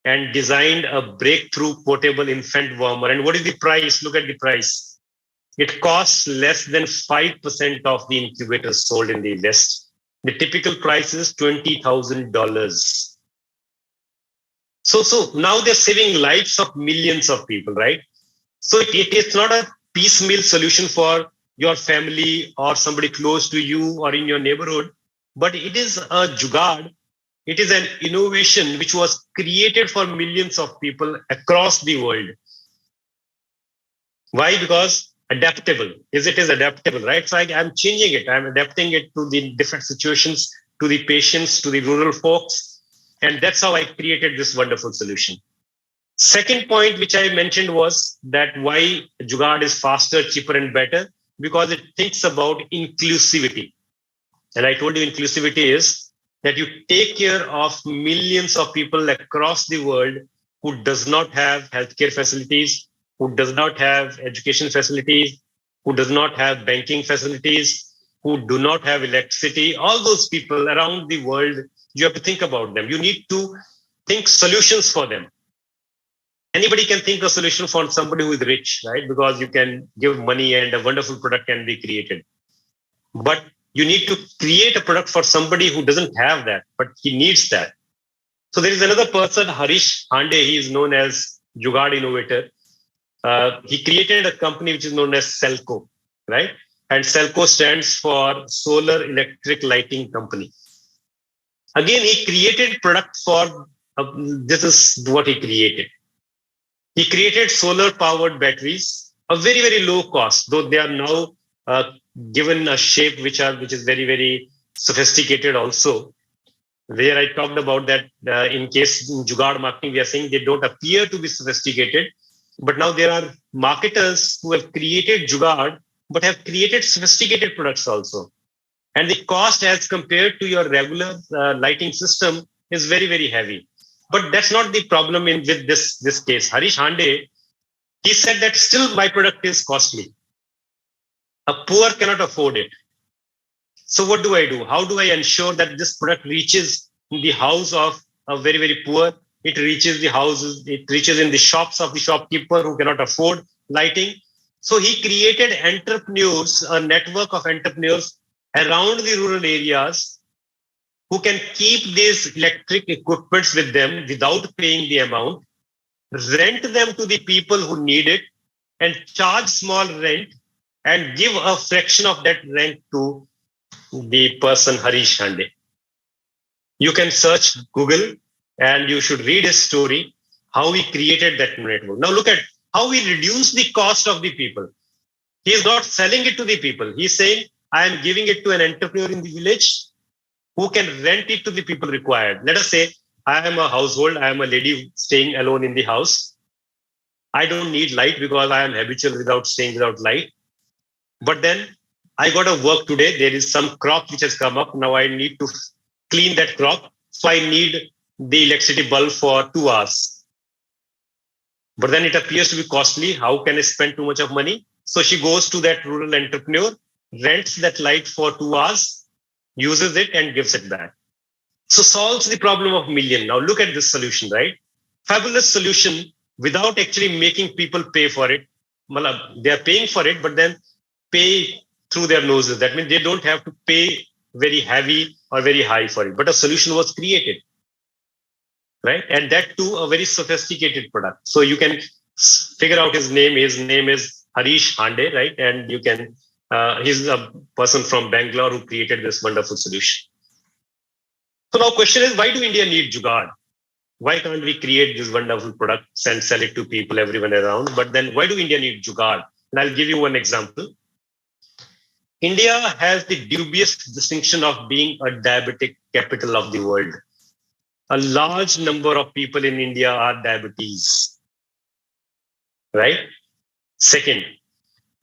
and designed a breakthrough portable infant warmer. And what is the price? Look at the price. It costs less than 5% of the incubators sold in the West. The typical price is $20,000. So now they're saving lives of millions of people, right? So it's not a piecemeal solution for your family or somebody close to you or in your neighborhood, but it is a Jugaad. It is an innovation which was created for millions of people across the world. Why? Because adaptable. It is adaptable, right? So I'm changing it. I'm adapting it to the different situations, to the patients, to the rural folks. And that's how I created this wonderful solution. Second point, which I mentioned, was that why Jugaad is faster, cheaper, and better, because it thinks about inclusivity. And I told you inclusivity is that you take care of millions of people across the world who does not have healthcare facilities, who does not have education facilities, who does not have banking facilities, who do not have electricity. All those people around the world, you have to think about them. You need to think solutions for them. Anybody can think a solution for somebody who is rich, right? Because you can give money and a wonderful product can be created. But you need to create a product for somebody who doesn't have that, but he needs that. So there is another person, Harish Hande. He is known as Jugaad innovator. He created a company which is known as Selco, right? And Selco stands for Solar Electric Lighting Company. Again, he created product for, this is what he created. He created solar powered batteries, a very, very low cost, though they are now given a shape which is very, very sophisticated also. Where I talked about that in case in Jugaad Marketing, we are saying they don't appear to be sophisticated, but now there are marketers who have created Jugaad, but have created sophisticated products also. And the cost as compared to your regular lighting system is very, very heavy. But that's not the problem with this case. Harish Hande, he said that still my product is costly. A poor cannot afford it. So what do I do? How do I ensure that this product reaches the house of a very, very poor? It reaches the houses, it reaches in the shops of the shopkeeper who cannot afford lighting. So he created entrepreneurs, a network of entrepreneurs around the rural areas who can keep these electric equipments with them without paying the amount, rent them to the people who need it, and charge small rent and give a fraction of that rent to the person Harish Hande. You can search Google and you should read his story, how he created that network. Now look at how he reduced the cost of the people. He is not selling it to the people. He's saying, I am giving it to an entrepreneur in the village who can rent it to the people required. Let us say, I am a household, I am a lady staying alone in the house. I don't need light because I am habitual without staying without light. But then I got to work today. There is some crop which has come up. Now I need to clean that crop. So I need the electricity bulb for 2 hours. But then it appears to be costly. How can I spend too much of money? So she goes to that rural entrepreneur, rents that light for 2 hours, uses it and gives it back. So solves the problem of million. Now look at this solution, right? Fabulous solution without actually making people pay for it. They are paying for it, but then pay through their noses. That means they don't have to pay very heavy or very high for it, but a solution was created, right? And that too, a very sophisticated product. So you can figure out his name. His name is Harish Hande, right? And you can, he's a person from Bangalore who created this wonderful solution. So now question is, why do India need Jugaad? Why can't we create these wonderful products and sell it to people, everyone around? But then why do India need Jugaad? And I'll give you one example. India has the dubious distinction of being a diabetic capital of the world. A large number of people in India are diabetes, right? Second,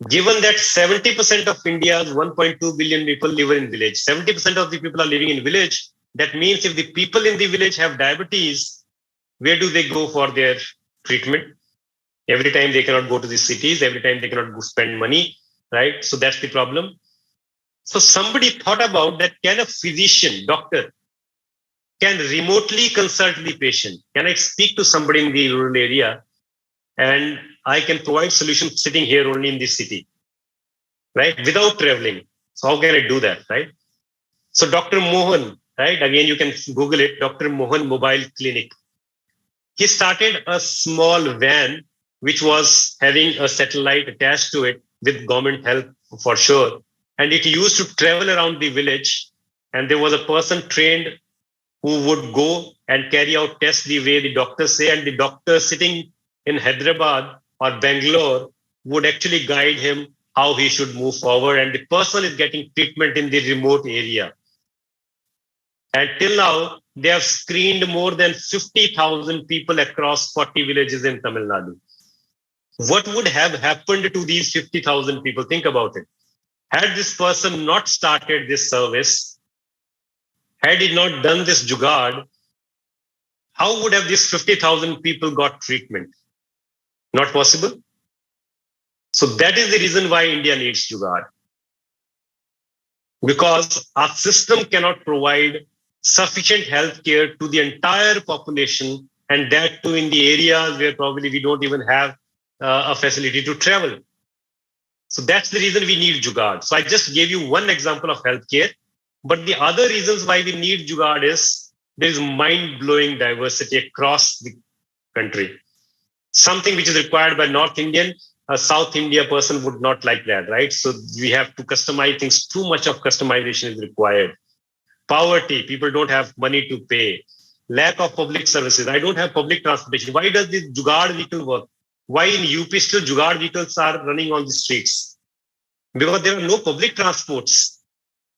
given that 70% of India's 1.2 billion people live in village, 70% of the people are living in village. That means if the people in the village have diabetes, where do they go for their treatment? Every time they cannot go to the cities, every time they cannot go spend money, right? So that's the problem. So somebody thought about that, can a physician, doctor, can remotely consult the patient? Can I speak to somebody in the rural area and I can provide solutions sitting here only in this city, right? Without traveling. So how can I do that, right? So Dr. Mohan, right? Again, you can Google it, Dr. Mohan Mobile Clinic. He started a small van, which was having a satellite attached to it with government help for sure. And it used to travel around the village. And there was a person trained who would go and carry out tests the way the doctors say. And the doctor sitting in Hyderabad or Bangalore would actually guide him how he should move forward. And the person is getting treatment in the remote area. And till now, they have screened more than 50,000 people across 40 villages in Tamil Nadu. What would have happened to these 50,000 people? Think about it. Had this person not started this service, had he not done this Jugaad, how would have these 50,000 people got treatment? Not possible. So that is the reason why India needs Jugaad. Because our system cannot provide sufficient health care to the entire population, and that too in the areas where probably we don't even have a facility to travel. So that's the reason we need Jugaad. So I just gave you one example of healthcare, but the other reasons why we need Jugaad is there is mind-blowing diversity across the country. Something which is required by North Indian, a South India person would not like that, right? So we have to customize things. Too much of customization is required. Poverty, people don't have money to pay. Lack of public services. I don't have public transportation. Why does this Jugaad vehicle work? Why in UP still Jugaad vehicles are running on the streets? Because there are no public transports.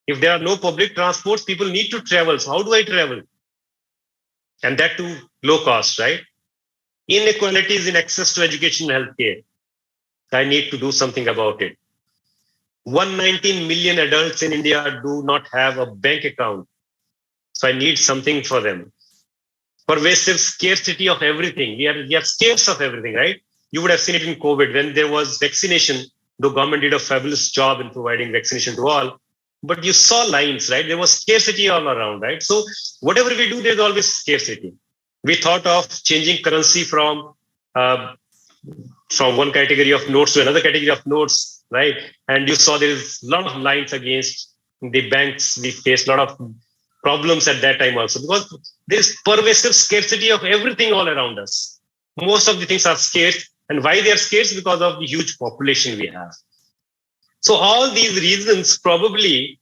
If there are no public transports, people need to travel. So how do I travel? And that too low cost, right? Inequalities in access to education and healthcare. I need to do something about it. 119 million adults in India do not have a bank account. So I need something for them. Pervasive scarcity of everything. We are scarce of everything, right? You would have seen it in COVID when there was vaccination. The government did a fabulous job in providing vaccination to all. But you saw lines, right? There was scarcity all around, right? So whatever we do, there's always scarcity. We thought of changing currency from one category of notes to another category of notes, right? And you saw there is a lot of lines against the banks. We faced a lot of problems at that time also because there's pervasive scarcity of everything all around us. Most of the things are scarce. And why they are scarce? Because of the huge population we have. So all these reasons probably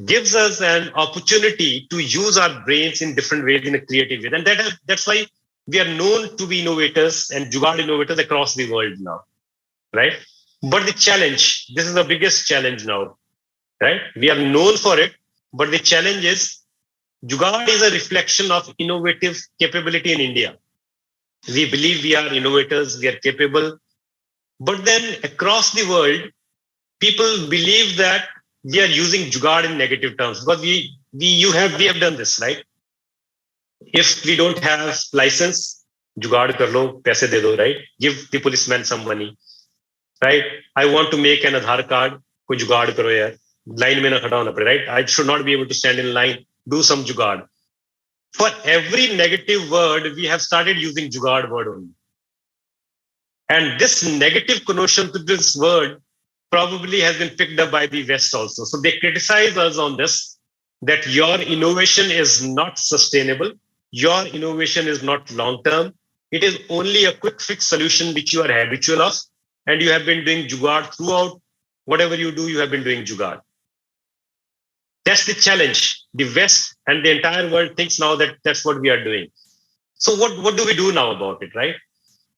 gives us an opportunity to use our brains in different ways in a creative way. And that's why we are known to be innovators and Jugaad innovators across the world now, right? But the challenge, this is the biggest challenge now, right? We are known for it, but the challenge is Jugaad is a reflection of innovative capability in India. We believe we are innovators, we are capable, but then across the world, people believe that we are using Jugaad in negative terms because we have done this, right? If we don't have license, Jugaad kar lo, paise de do, right? Give the policeman some money, right? I want to make an Aadhaar card, koi Jugaad karo yaar. Line mein na khada hona pade, right? I should not be able to stand in line, do some Jugaad. For every negative word, we have started using Jugaad word only. And this negative connotation to this word probably has been picked up by the West also. So they criticize us on this, that your innovation is not sustainable. Your innovation is not long-term. It is only a quick fix solution which you are habitual of. And you have been doing Jugaad throughout. Whatever you do, you have been doing Jugaad. That's the challenge. The West and the entire world thinks now that that's what we are doing. So what do we do now about it, right?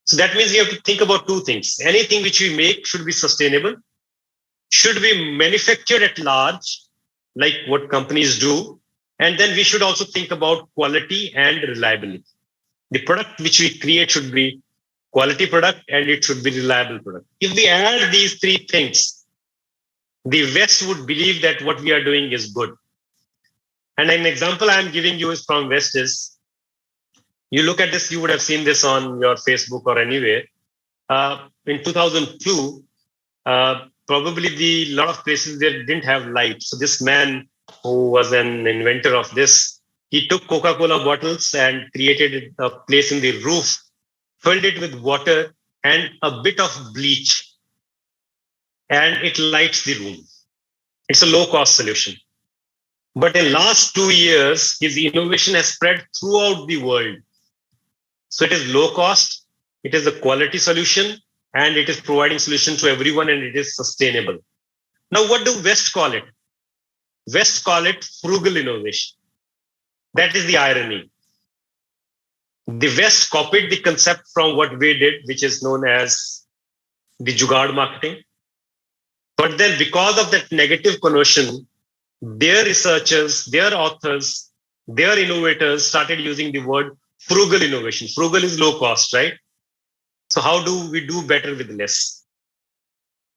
So that means we have to think about two things. Anything which we make should be sustainable, should be manufactured at large, like what companies do. And then we should also think about quality and reliability. The product which we create should be quality product and it should be reliable product. If we add these three things, the West would believe that what we are doing is good. And an example I'm giving you is from West is, you look at this, you would have seen this on your Facebook or anywhere. In 2002, probably a lot of places there didn't have light. So this man who was an inventor of this, he took Coca-Cola bottles and created a place in the roof, filled it with water and a bit of bleach, and it lights the room. It's a low-cost solution. But in last 2 years, his innovation has spread throughout the world. So it is low cost, it is a quality solution, and it is providing solution to everyone, and it is sustainable. Now, what do West call it? West call it frugal innovation. That is the irony. The West copied the concept from what we did, which is known as the Jugaad Marketing. But then because of that negative connotation, their researchers, their authors, their innovators started using the word frugal innovation. Frugal is low cost, right? So how do we do better with less?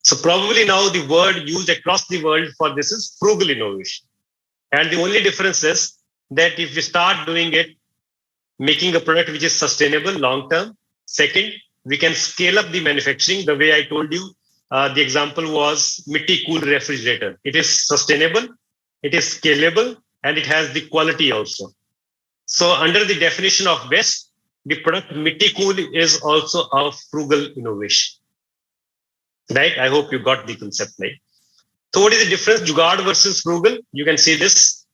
So probably now the word used across the world for this is frugal innovation. And the only difference is that if we start doing it, making a product which is sustainable long-term. Second, we can scale up the manufacturing. The way I told you, the example was Mittal cool refrigerator. It is sustainable, it is scalable, and it has the quality also. So under the definition of West, the product Mittal cool is also a frugal innovation. Right? I hope you got the concept right. So what is the difference, Jugaad versus frugal? You can see this.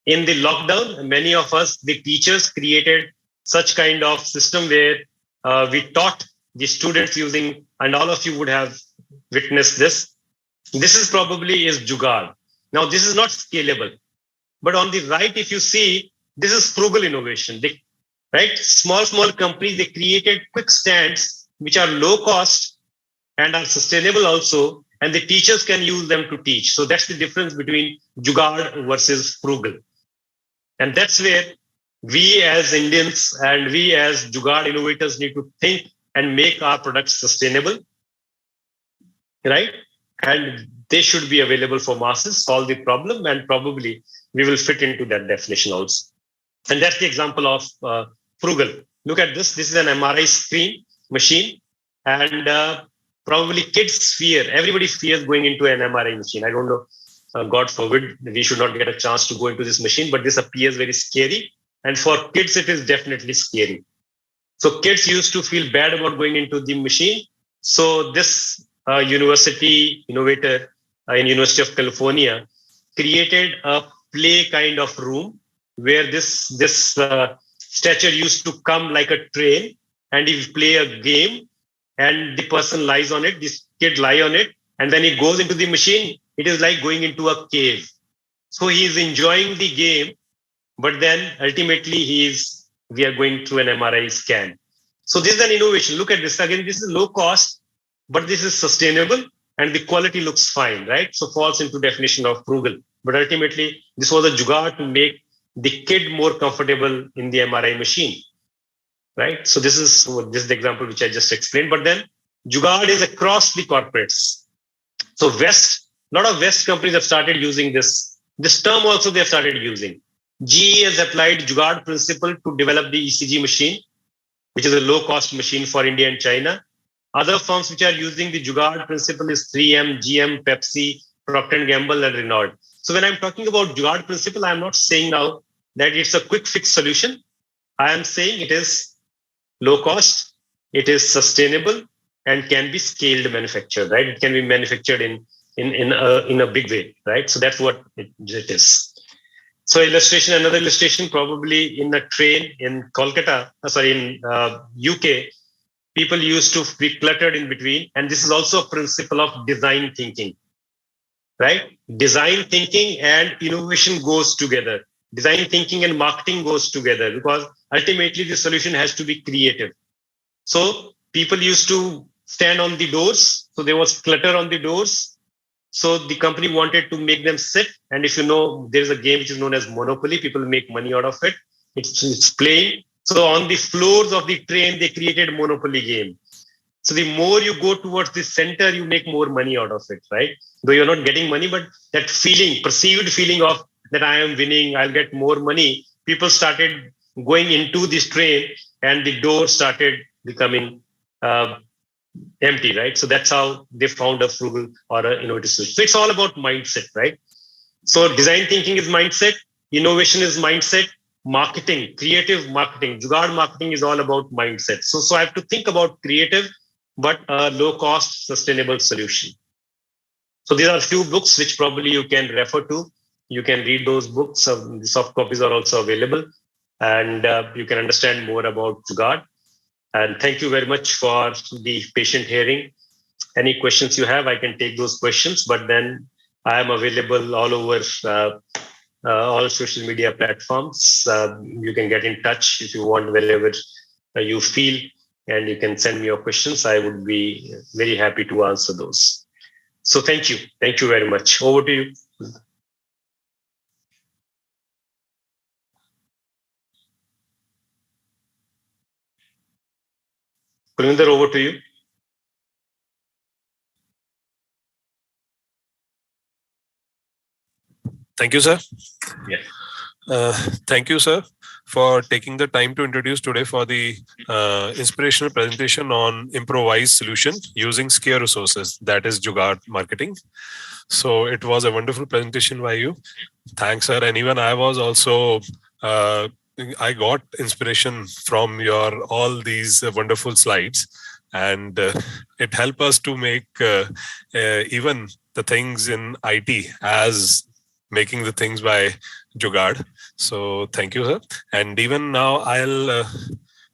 In the lockdown, many of us, the teachers created such kind of system where we taught the students using, and all of you would have witnessed this. This is probably is Jugaad. Now, this is not scalable. But on the right, if you see, this is frugal innovation. right? Small companies, they created quick stands which are low cost and are sustainable also, and the teachers can use them to teach. So that's the difference between Jugaad versus frugal. And that's where we as Indians and we as Jugaad innovators need to think and make our products sustainable, right? And they should be available for masses, solve the problem, and probably we will fit into that definition also. And that's the example of frugal. Look at this. This is an MRI screen machine, and probably kids fear. Everybody fears going into an MRI machine. I don't know. God forbid, we should not get a chance to go into this machine, but this appears very scary. And for kids, it is definitely scary. So kids used to feel bad about going into the machine. So this university innovator in University of California created a play kind of room where this statue used to come like a train, and he play a game, and the person lies on it, this kid lie on it, and then he goes into the machine. It is like going into a cave. So he is enjoying the game, but then ultimately we are going through an MRI scan. So this is an innovation. Look at this again. This is low cost, but this is sustainable, and the quality looks fine, right? So falls into definition of frugal. But ultimately, this was a jugaad to make the kid more comfortable in the MRI machine, right? So this is the example which I just explained. But then jugaad is across the corporates. So a lot of West companies have started using this term also. They have started using. GE has applied jugaad principle to develop the ECG machine, which is a low cost machine for India and China. Other firms which are using the jugaad principle is 3M, GM, Pepsi, Procter & Gamble, and Renault. So when I'm talking about jugaad principle, I'm not saying now that it's a quick fix solution. I am saying it is low cost, it is sustainable, and can be scaled manufactured, right? It can be manufactured in a big way, right? So that's what it is. So another illustration, probably in a train in Kolkata, in UK, people used to be cluttered in between. And this is also a principle of design thinking, right? Design thinking and innovation goes together. Design thinking and marketing goes together, because ultimately the solution has to be creative. So people used to stand on the doors. So there was clutter on the doors. So the company wanted to make them sit. And if you know, there's a game which is known as Monopoly. People make money out of it. It's playing. So on the floors of the train, they created Monopoly game. So the more you go towards the center, you make more money out of it, right? Though you're not getting money, but that feeling, perceived feeling of that I am winning, I'll get more money. People started going into this train, and the door started becoming empty, right? So that's how they found a frugal or an innovative solution. So it's all about mindset, right? So design thinking is mindset, innovation is mindset, marketing, creative marketing, Jugaad marketing is all about mindset. So I have to think about creative, but a low cost, sustainable solution. So these are a few books which probably you can refer to. You can read those books. The soft copies are also available, and you can understand more about Jugaad. And thank you very much for the patient hearing. Any questions you have, I can take those questions, but then I am available all over all social media platforms. You can get in touch if you want, wherever you feel, and you can send me your questions. I would be very happy to answer those. So thank you. Thank you very much. Over to you. Kulvinder, over to you. Thank you, sir. Yeah. Thank you, sir, for taking the time to introduce today for the inspirational presentation on improvised solution using scarce resources, that is Jugaad Marketing. So it was a wonderful presentation by you. Thanks, sir. And even I was also, I got inspiration from your all these wonderful slides, and it helped us to make even the things in IT as making the things by Jugaad. So thank you, sir. And even now I'll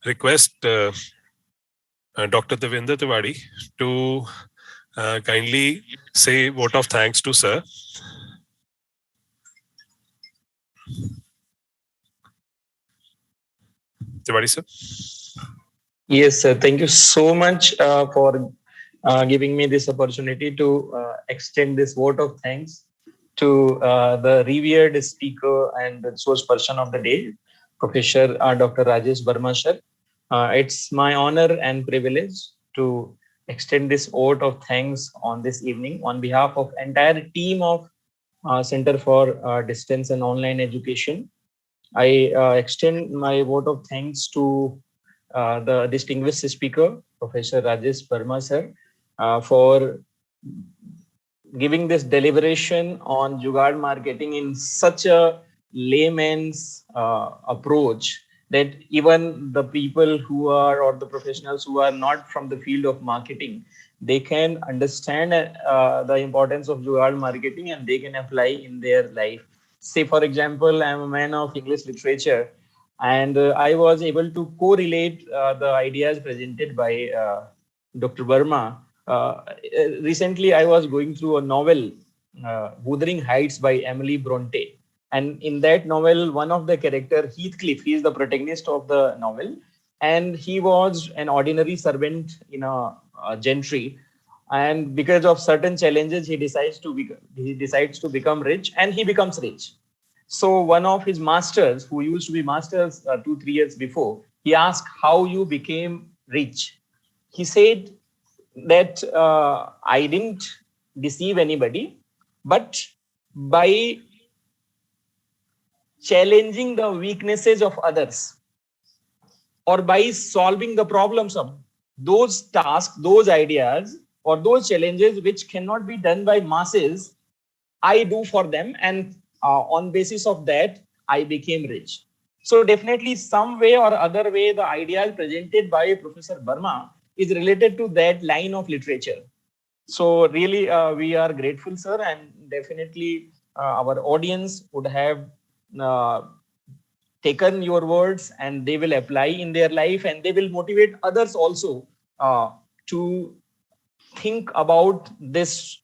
request Dr. Devendra Tiwari to kindly say vote of thanks to sir. Tiwari sir. Yes, sir. Thank you so much for giving me this opportunity to extend this vote of thanks to the revered speaker and the source person of the day, Professor Dr. Rajesh Verma sir. It's my honor and privilege to extend this vote of thanks on this evening on behalf of entire team of Center for Distance and Online Education. I extend my vote of thanks to the distinguished speaker, Professor Rajesh Verma sir, for giving this deliberation on Jugaad marketing in such a layman's approach that even the people who are or the professionals who are not from the field of marketing, they can understand the importance of Jugaad marketing and they can apply in their life. Say, for example, I'm a man of English literature, and I was able to correlate the ideas presented by Dr. Verma. Recently, I was going through a novel, Wuthering Heights by Emily Bronte. And in that novel, one of the character, Heathcliff, he is the protagonist of the novel. And he was an ordinary servant in a gentry. And because of certain challenges, he decides to become rich, and he becomes rich. So one of his masters, who used to be masters 2-3 years before, he asked how you became rich. He said that I didn't deceive anybody, but by challenging the weaknesses of others or by solving the problems of those tasks, those ideas, or those challenges which cannot be done by masses, I do for them, and on basis of that, I became rich. So definitely, some way or other way, the ideas presented by Professor Verma is related to that line of literature. So really, we are grateful, sir, and definitely our audience would have uh, taken your words and they will apply in their life, and they will motivate others also to think about this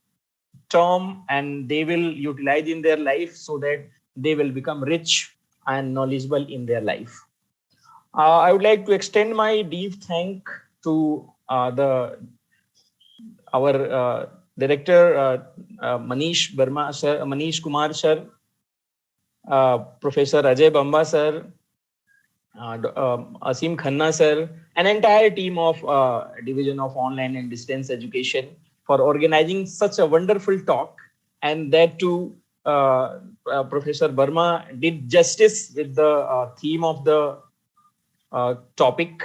term, and they will utilize in their life so that they will become rich and knowledgeable in their life. I would like to extend my deep thank to the our director Manish Kumar sir, Professor Ajay Bamba sir, Asim Khanna sir, an entire team of Division of Online and Distance Education for organizing such a wonderful talk, and that too Professor Verma did justice with the theme of the topic.